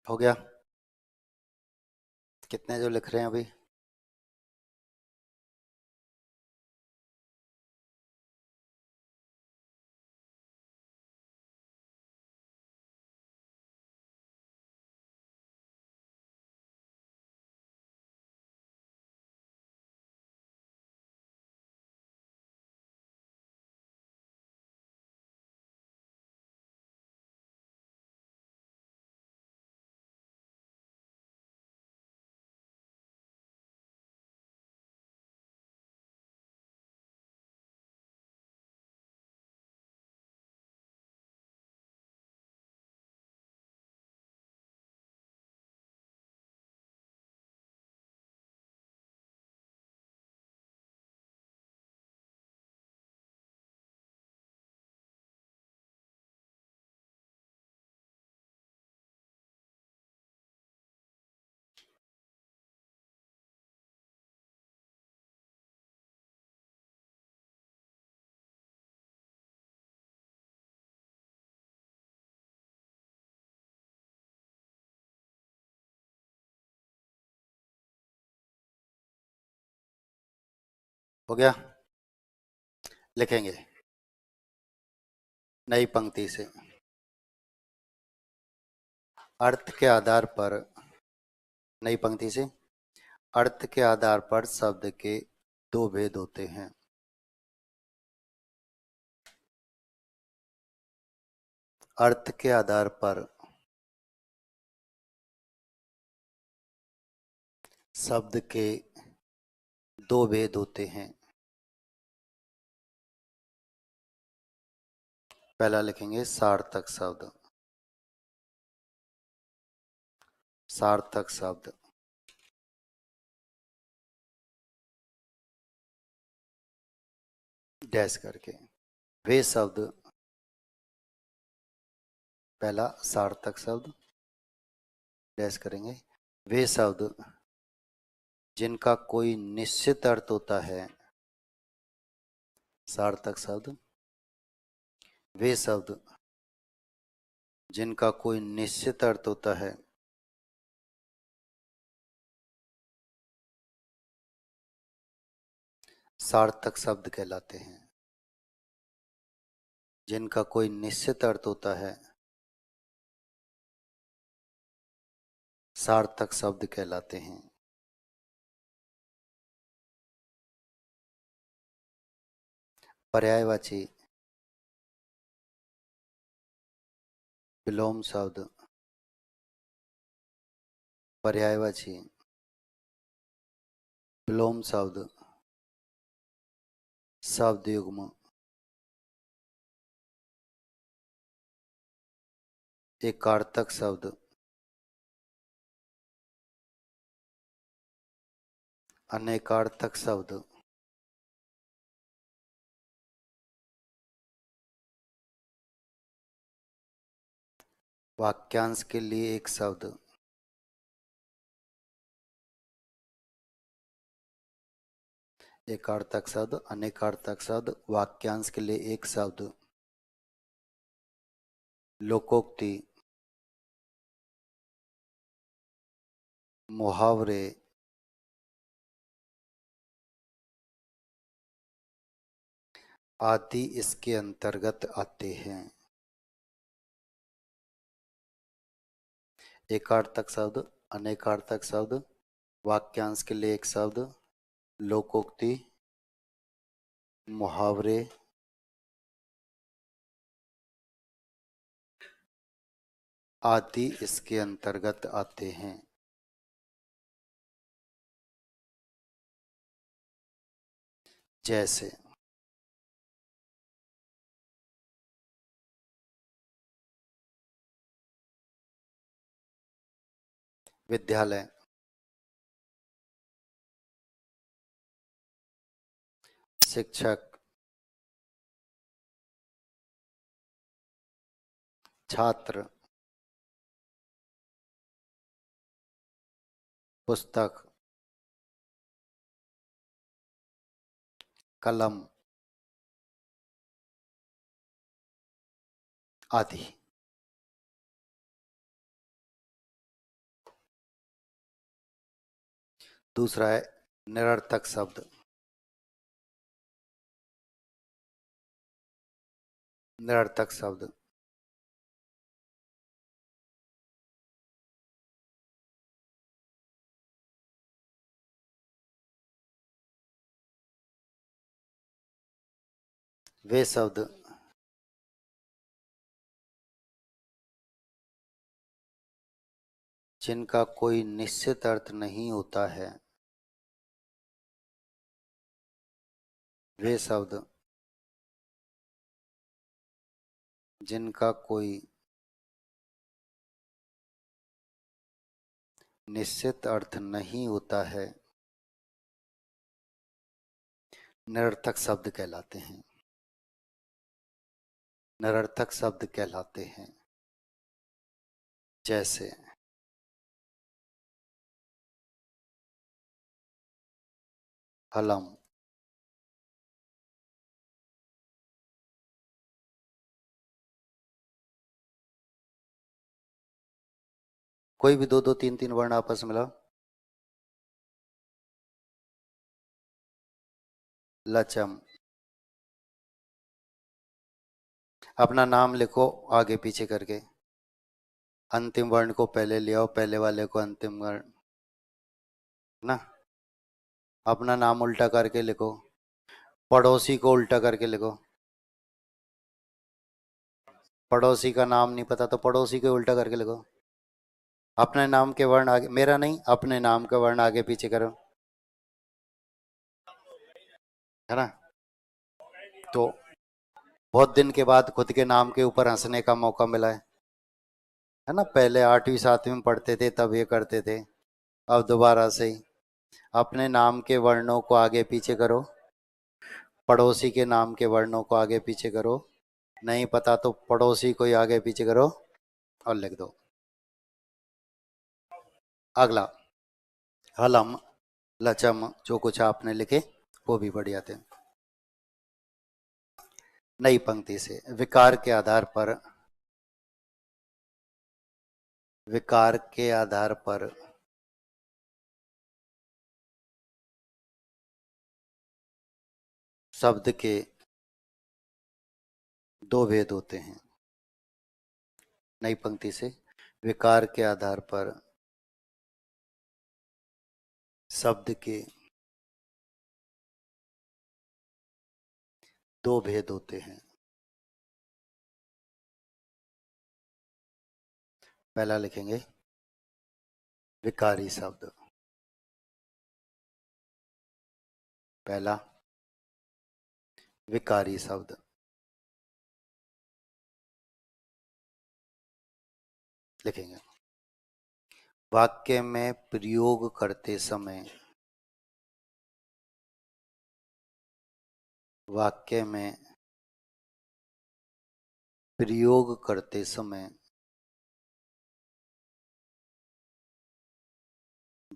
हो गया? कितने जो लिख रहे हैं अभी? हो गया? लिखेंगे नई पंक्ति से। अर्थ के आधार पर, नई पंक्ति से, अर्थ के आधार पर शब्द के दो भेद होते हैं। अर्थ के आधार पर शब्द के दो भेद होते हैं। पहला लिखेंगे सार्थक शब्द। सार्थक शब्द डैश करके, वे शब्द, पहला सार्थक शब्द डैश करेंगे, वे शब्द जिनका कोई निश्चित अर्थ होता है। सार्थक शब्द, वे शब्द जिनका कोई निश्चित अर्थ होता है, सार्थक शब्द कहलाते हैं। जिनका कोई निश्चित अर्थ होता है, सार्थक शब्द कहलाते हैं। पर्यायवाची विलोम शब्द, पर्यायवाची विलोम शब्द, शब्द युग्म, एकार्थक शब्द, अनेकार्थक शब्द, वाक्यांश के लिए एक शब्द, एकार्थक शब्द, अनेकार्थक शब्द, वाक्यांश के लिए एक शब्द, लोकोक्ति, मुहावरे, आदि इसके अंतर्गत आते हैं। एकार्थक शब्द, अनेकार्थक शब्द, वाक्यांश के लिए एक शब्द, लोकोक्ति, मुहावरे, आदि इसके अंतर्गत आते हैं। जैसे विद्यालय, शिक्षक, छात्र, पुस्तक, कलम आदि। दूसरा है निरर्थक शब्द। निरर्थक शब्द वे शब्द जिनका कोई निश्चित अर्थ नहीं होता है। वे शब्द जिनका कोई निश्चित अर्थ नहीं होता है निरर्थक शब्द कहलाते हैं। निरर्थक शब्द कहलाते हैं। जैसे हलम, कोई भी दो दो तीन तीन वर्ण आपस में मिलाओ। लचम, अपना नाम लिखो आगे पीछे करके, अंतिम वर्ण को पहले ले आओ, पहले वाले को अंतिम वर्ण ना। अपना नाम उल्टा करके लिखो, पड़ोसी को उल्टा करके लिखो। पड़ोसी का नाम नहीं पता तो पड़ोसी को उल्टा करके लिखो। अपने नाम के वर्ण आगे, मेरा नहीं, अपने नाम के वर्ण आगे पीछे करो, है ना। तो बहुत दिन के बाद खुद के नाम के ऊपर हंसने का मौका मिला है ना। पहले 8वीं 7वीं में पढ़ते थे तब ये करते थे, अब दोबारा से ही अपने नाम के वर्णों को आगे पीछे करो, पड़ोसी के नाम के वर्णों को आगे पीछे करो, नहीं पता तो पड़ोसी को ही आगे पीछे करो और लिख दो। अगला हलम, लचम, जो कुछ आपने लिखे वो भी बढ़िया थे। नई पंक्ति से, विकार के आधार पर, विकार के आधार पर शब्द के दो भेद होते हैं। नई पंक्ति से, विकार के आधार पर शब्द के दो भेद होते हैं। पहला लिखेंगे विकारी शब्द, पहला विकारी शब्द। लिखेंगे वाक्य में प्रयोग करते समय, वाक्य में प्रयोग करते समय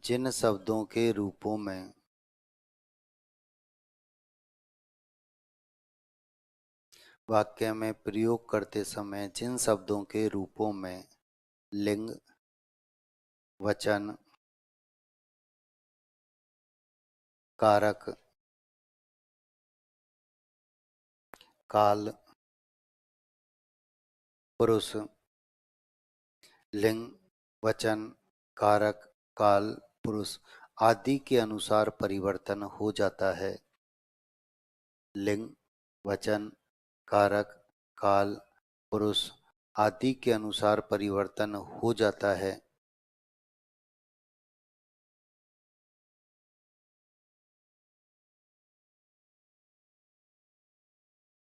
जिन शब्दों के रूपों में वाक्य में प्रयोग करते समय जिन शब्दों के रूपों में लिंग, वचन, कारक, काल, पुरुष, लिंग, वचन, कारक, काल, पुरुष आदि के अनुसार परिवर्तन हो जाता है। लिंग, वचन, कारक, काल, पुरुष आदि के अनुसार परिवर्तन हो जाता है,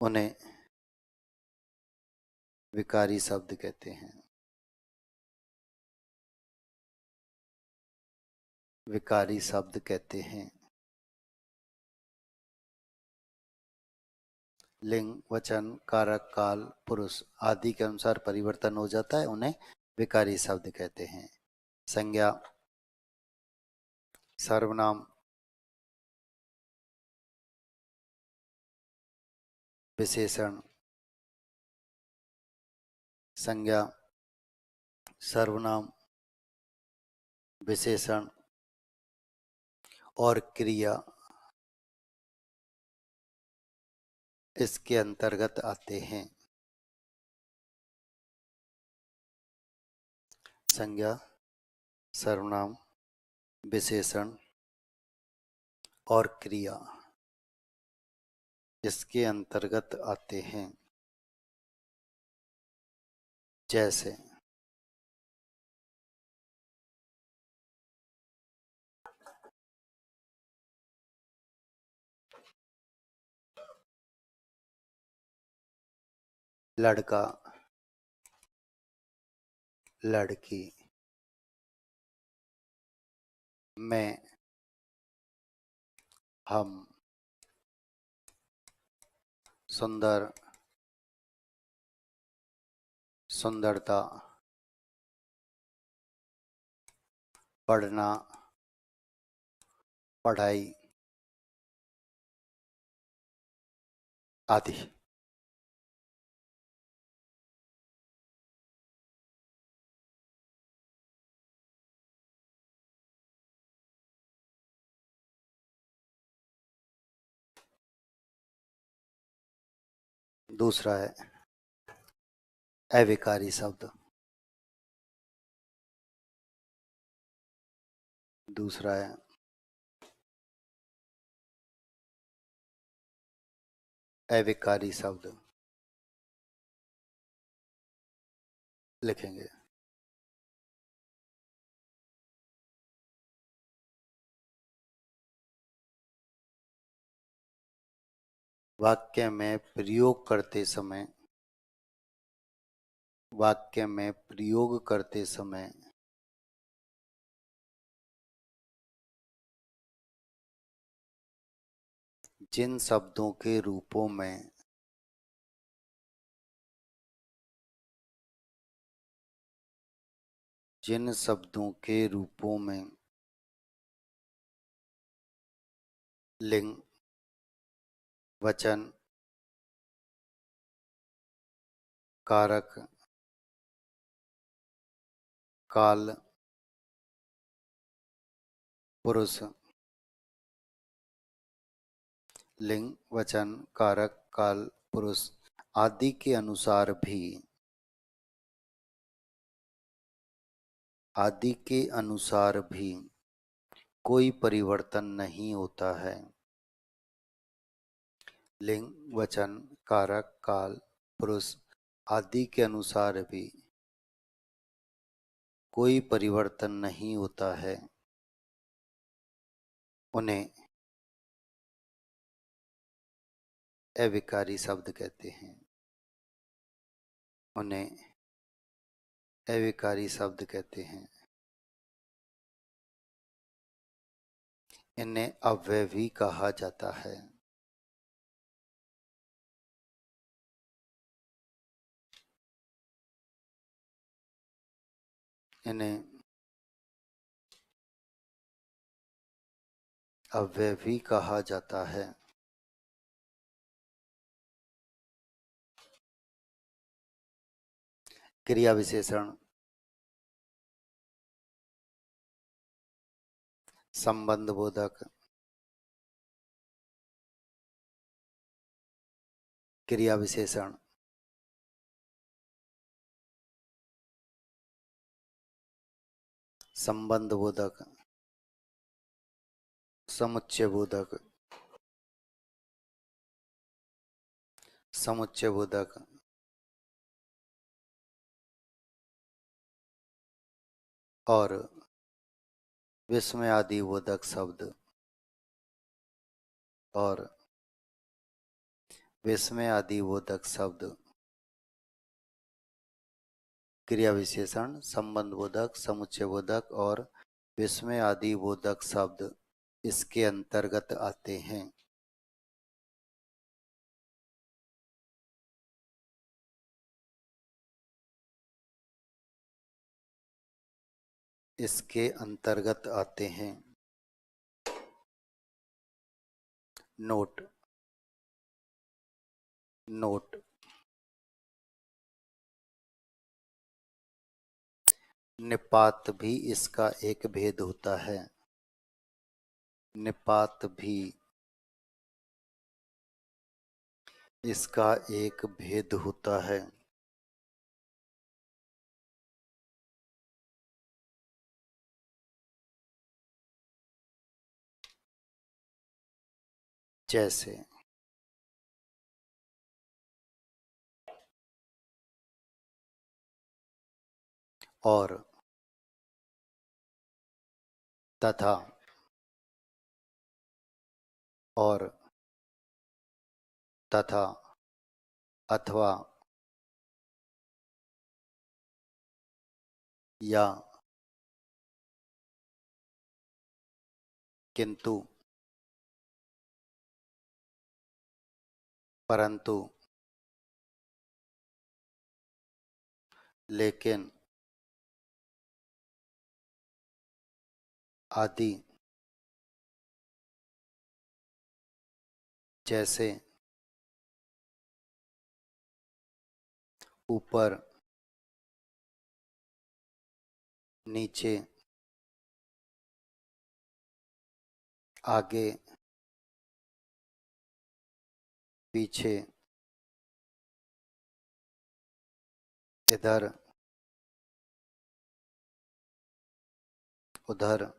उन्हें विकारी शब्द कहते हैं। विकारी शब्द कहते हैं। लिंग, वचन, कारक, काल, पुरुष आदि के अनुसार परिवर्तन हो जाता है, उन्हें विकारी शब्द कहते हैं। संज्ञा, सर्वनाम, विशेषण, संज्ञा, सर्वनाम, विशेषण और क्रिया इसके अंतर्गत आते हैं। संज्ञा, सर्वनाम, विशेषण और क्रिया इसके अंतर्गत आते हैं। जैसे लड़का, लड़की, मैं, हम, सुंदर, सुंदरता, पढ़ना, पढ़ाई आदि। दूसरा है अविकारी शब्द। दूसरा है अविकारी शब्द। लिखेंगे वाक्य में प्रयोग करते समय, वाक्य में प्रयोग करते समय जिन शब्दों के रूपों में जिन शब्दों के रूपों में लिंग, वचन, कारक, काल, पुरुष, लिंग, वचन, कारक, काल, पुरुष आदि के अनुसार भी, आदि के अनुसार भी कोई परिवर्तन नहीं होता है। लिंग, वचन, कारक, काल, पुरुष आदि के अनुसार भी कोई परिवर्तन नहीं होता है। उन्हें अविकारी शब्द कहते हैं। उन्हें अविकारी शब्द कहते हैं। इन्हें अव्यय भी कहा जाता है। इन्हें अव्यय भी कहा जाता है। क्रिया विशेषण, संबंध बोधक, क्रिया विशेषण, संबंध बोधक, समुच्चय बोधक, समुच्चय बोधक और विस्मय आदि बोधक शब्द और विस्मय आदि बोधक शब्द क्रिया विशेषण, संबंध बोधक, समुच्चय बोधक और विस्मय आदि बोधक शब्द इसके अंतर्गत आते हैं। इसके अंतर्गत आते हैं। नोट, नोट, निपात भी इसका एक भेद होता है। निपात भी इसका एक भेद होता है। जैसे और, तथा, और, तथा, अथवा, या, किंतु, परंतु, लेकिन, आदि, जैसे, ऊपर, नीचे, आगे, पीछे, इधर, उधर,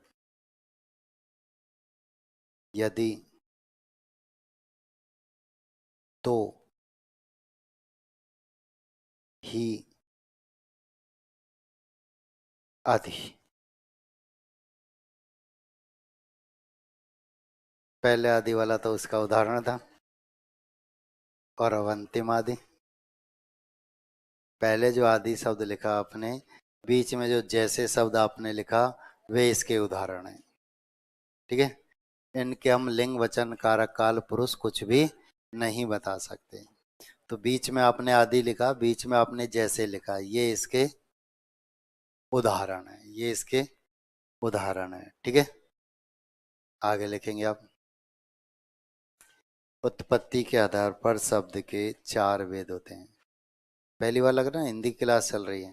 यदि, तो, ही, आदि। पहले आदि वाला तो उसका उदाहरण था। और अब अंतिम आदि। पहले जो आदि शब्द लिखा आपने, बीच में जो जैसे शब्द आपने लिखा, वे इसके उदाहरण हैं। ठीक है। इनके हम लिंग वचन कारक काल पुरुष कुछ भी नहीं बता सकते। तो बीच में आपने आदि लिखा, बीच में आपने जैसे लिखा, ये इसके उदाहरण है, ये इसके उदाहरण है। ठीक है। आगे लिखेंगे आप। उत्पत्ति के आधार पर शब्द के चार भेद होते हैं। पहली बार लग रहा है हिंदी क्लास चल रही है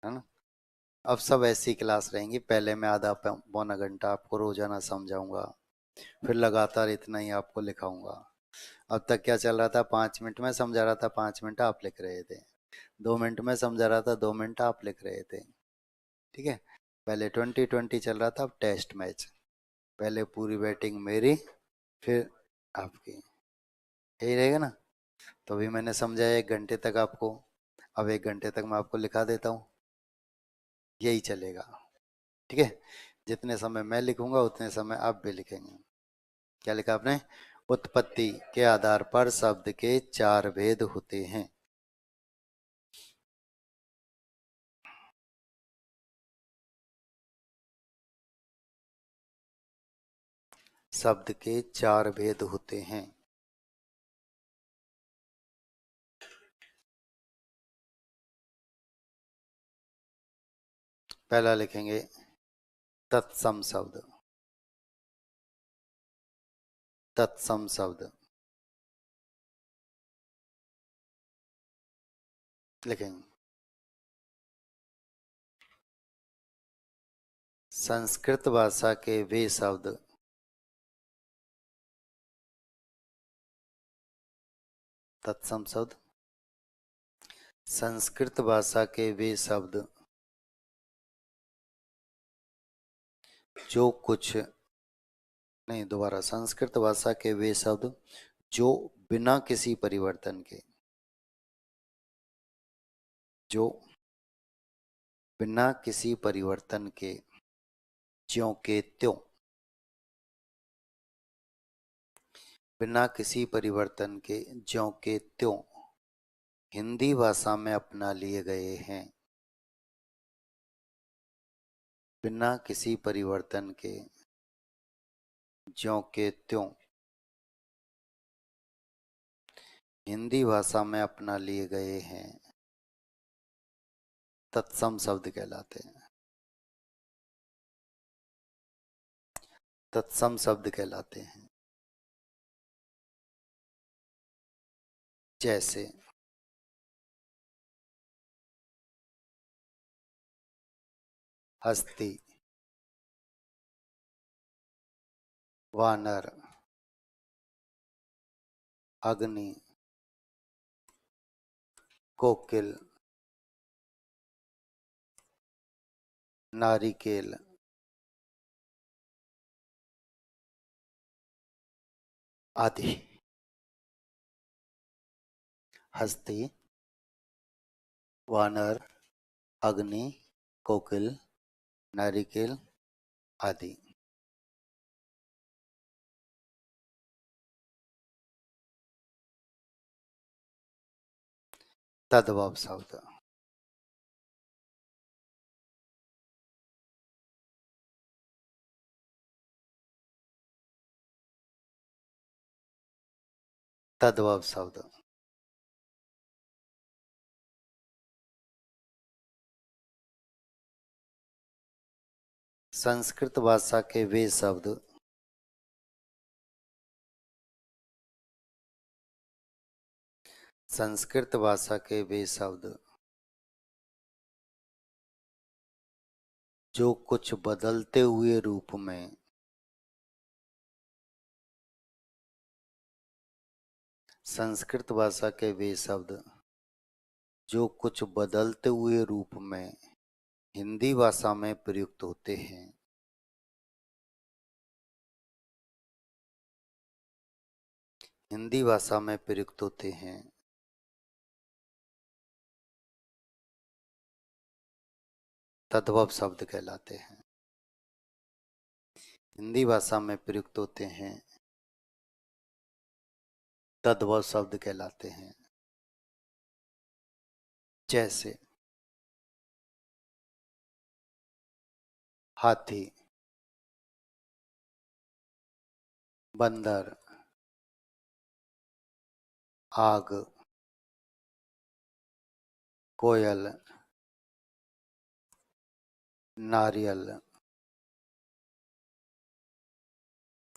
ना। अब सब ऐसी क्लास रहेंगी। पहले मैं आधा पौना घंटा आपको रोजाना समझाऊंगा, फिर लगातार इतना ही आपको लिखाऊंगा। अब तक क्या चल रहा था, 5 मिनट में समझा रहा था, 5 मिनट आप लिख रहे थे। 2 मिनट में समझा रहा था, 2 मिनट आप लिख रहे थे। ठीक है। पहले 20-20 चल रहा था, अब टेस्ट मैच। पहले पूरी बैटिंग मेरी, फिर आपकी। यही रहेगा ना। तो अभी मैंने समझाया 1 घंटे तक आपको, अब 1 घंटे तक मैं आपको लिखा देता हूँ। यही चलेगा। ठीक है। जितने समय मैं लिखूंगा उतने समय आप भी लिखेंगे। क्या लिखा आपने? उत्पत्ति के आधार पर शब्द के चार भेद होते हैं। शब्द के चार भेद होते हैं। पहला लिखेंगे तत्सम शब्द। तत्सम शब्द लिखेंगे। संस्कृत भाषा के वे शब्द, तत्सम शब्द, संस्कृत भाषा के वे शब्द जो कुछ नहीं, दोबारा, संस्कृत भाषा के वे शब्द जो बिना किसी परिवर्तन के, जो बिना किसी परिवर्तन के, ज्यों के त्यों, बिना किसी परिवर्तन के, ज्यों के त्यों हिंदी भाषा में अपना लिए गए हैं। बिना किसी परिवर्तन के, ज्यों के त्यों हिंदी भाषा में अपना लिए गए हैं, तत्सम शब्द कहलाते हैं। तत्सम शब्द कहलाते हैं। जैसे हस्ती, वानर, अग्नि, कोकिल, नारिकेल, आदि। हस्ती, वानर, अग्नि, कोकिल, नारिकेल, आदि। तद्भव शब्द, तद्भव शब्द, संस्कृत भाषा के वे शब्द संस्कृत भाषा के वे शब्द जो कुछ बदलते हुए रूप में संस्कृत भाषा के वे शब्द जो कुछ बदलते हुए रूप में हिंदी भाषा में प्रयुक्त होते हैं, हिंदी भाषा में प्रयुक्त होते हैं, तद्भव शब्द कहलाते हैं। हिंदी भाषा में प्रयुक्त होते हैं, तद्भव शब्द कहलाते हैं। जैसे हाथी, बंदर, आग, कोयल, नारियल,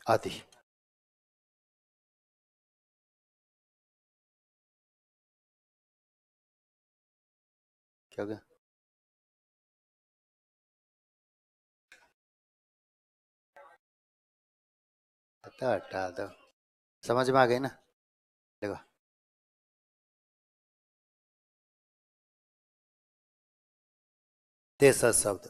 आदि। क्या हो गया? पता, हटा दो। समझ में आ गई ना? देखो, तेसर शब्द,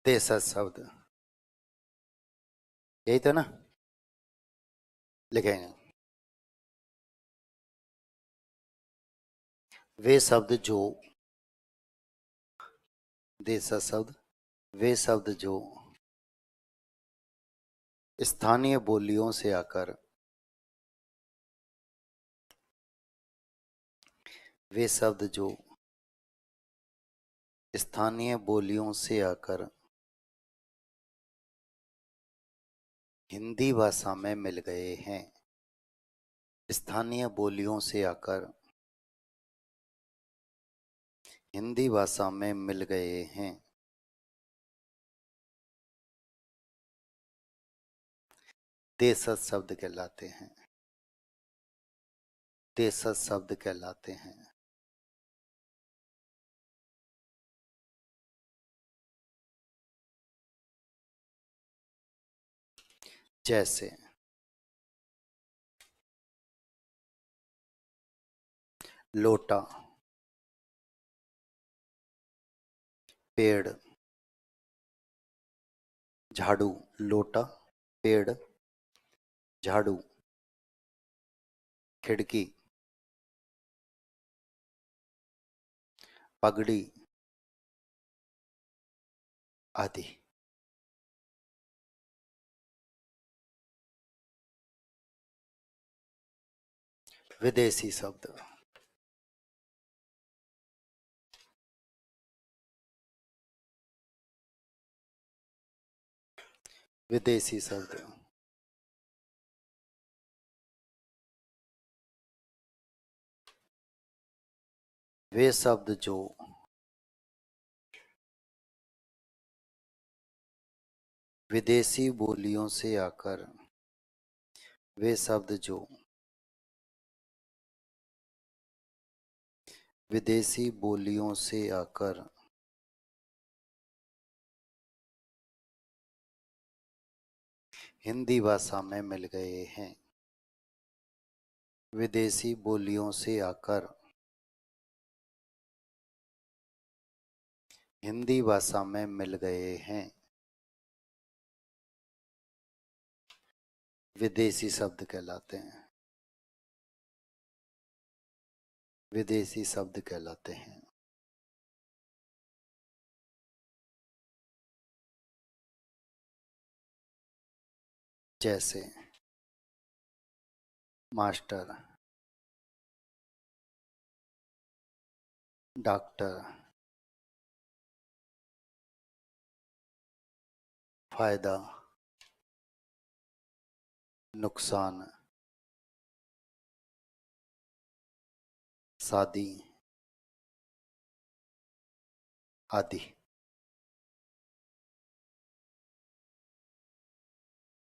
तेसर शब्द यही तो ना, लिखेंगे। वे शब्द जो, तेसर शब्द, वे शब्द जो स्थानीय बोलियों से आकर, वे शब्द जो स्थानीय बोलियों से आकर हिंदी भाषा में मिल गए हैं, स्थानीय बोलियों से आकर हिंदी भाषा में मिल गए हैं, तेसर शब्द कहलाते हैं, तेसर शब्द कहलाते हैं। जैसे लोटा, पेड़, झाड़ू, लोटा, पेड़, झाड़ू, खिड़की, पगड़ी, आदि। विदेशी शब्द, विदेशी शब्द, वे शब्द जो विदेशी बोलियों से आकर वे शब्द जो विदेशी बोलियों से आकर हिंदी भाषा में मिल गए हैं। विदेशी बोलियों से आकर हिंदी भाषा में मिल गए हैं। विदेशी शब्द कहलाते हैं। विदेशी शब्द कहलाते हैं। जैसे मास्टर, डॉक्टर, फायदा, नुकसान, शादी आदि।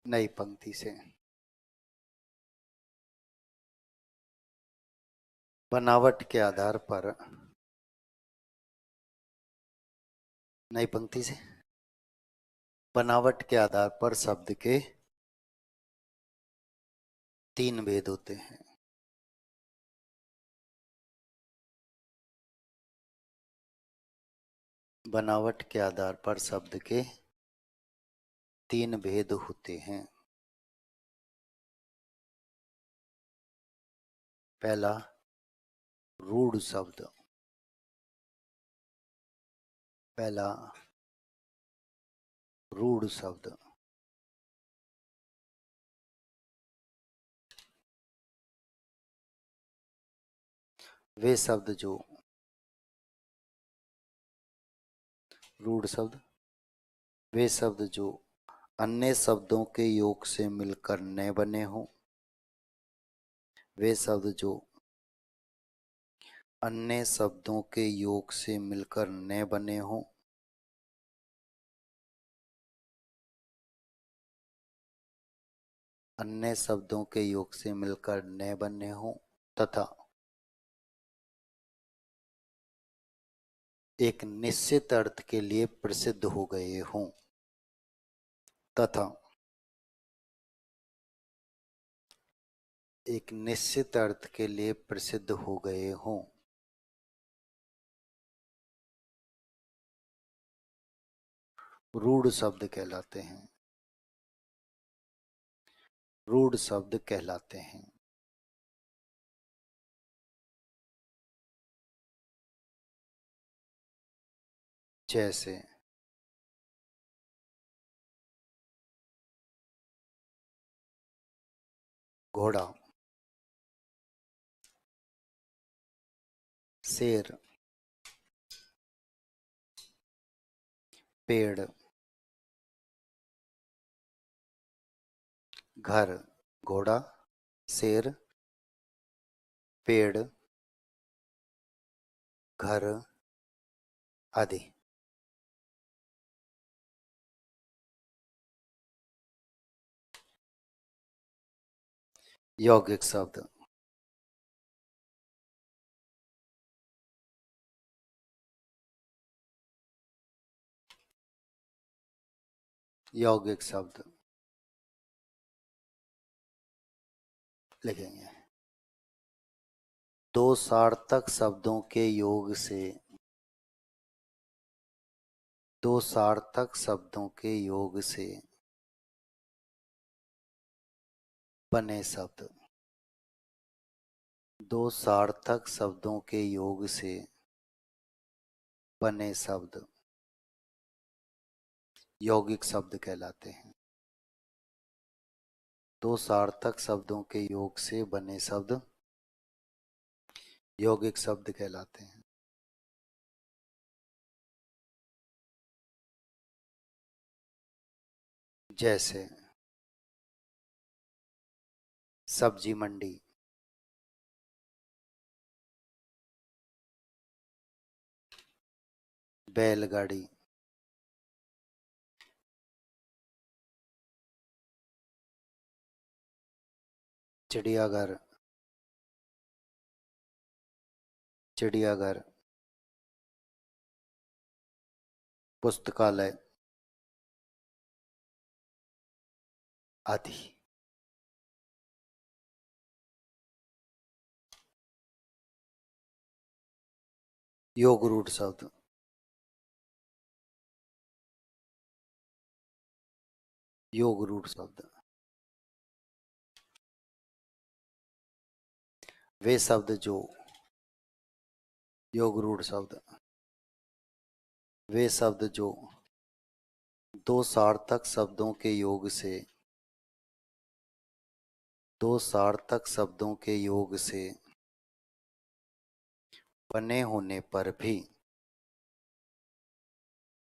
नई पंक्ति से बनावट के आधार पर, नई पंक्ति से बनावट के आधार पर शब्द के तीन भेद होते हैं। बनावट के आधार पर शब्द के तीन भेद होते हैं। पहला, रूढ़ शब्द। पहला, रूढ़ शब्द। वे शब्द जो रूढ़ शब्द, वे शब्द जो अन्य शब्दों के योग से मिलकर नए बने हों। वे शब्द जो अन्य शब्दों के योग से मिलकर नए बने हों। अन्य शब्दों के योग से मिलकर नए बने हों तथा एक निश्चित अर्थ के लिए प्रसिद्ध हो गए हों। तथा एक निश्चित अर्थ के लिए प्रसिद्ध हो गए हों। रूढ़ शब्द कहलाते हैं। रूढ़ शब्द कहलाते हैं। जैसे घोड़ा, शेर, पेड़, घर। घोड़ा, शेर, पेड़, घर आदि। यौगिक शब्द। यौगिक शब्द लिखेंगे। दो सार्थक शब्दों के योग से, दो सार्थक शब्दों के योग से बने शब्द। दो सार्थक शब्दों के योग से बने शब्द यौगिक शब्द कहलाते हैं। दो सार्थक शब्दों के योग से बने शब्द यौगिक शब्द कहलाते हैं। जैसे सब्जी मंडी, बैलगाड़ी, चिड़ियाघर, चिड़ियाघर। पुस्तकालय आदि। योग रूढ़ शब्द, योग रूढ़ शब्द। वे शब्द जो, योग रूढ़ शब्द। वे शब्द जो दो सार्थक शब्दों के योग से, दो सार्थक शब्दों के योग से बने होने पर भी,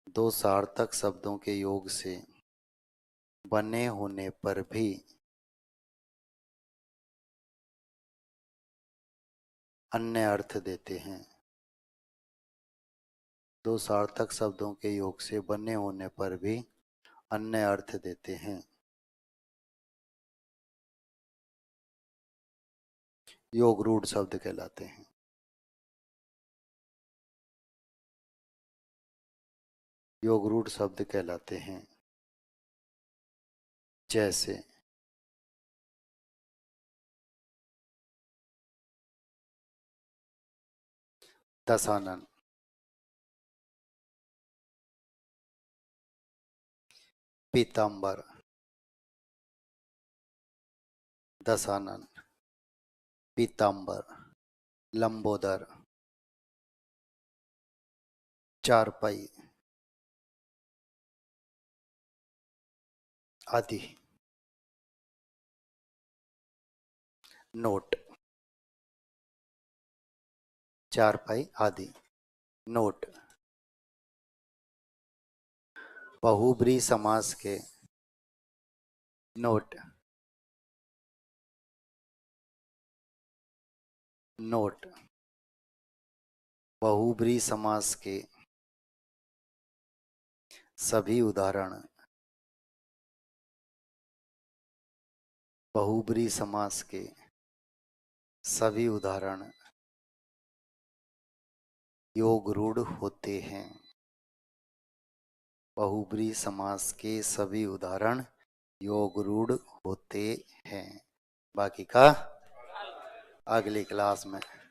दो सार्थक शब्दों के योग से बने होने पर भी अन्य अर्थ देते हैं। दो सार्थक शब्दों के योग से बने होने पर भी अन्य अर्थ देते हैं। योग रूढ़ शब्द कहलाते हैं। योग रूढ़ शब्द कहलाते हैं। जैसे दशानन, पीतांबर, दशानन, पीतांबर, लंबोदर, चारपाई आदि। नोट, चारपाई आदि। नोट बहुब्रीहि समास के, नोट, नोट बहुब्रीहि समास के सभी उदाहरण, बहुब्रीहि समास के सभी उदाहरण योग रूढ़ होते हैं। बहुब्रीहि समास के सभी उदाहरण योग रूढ़ होते हैं। बाकी का अगली क्लास में।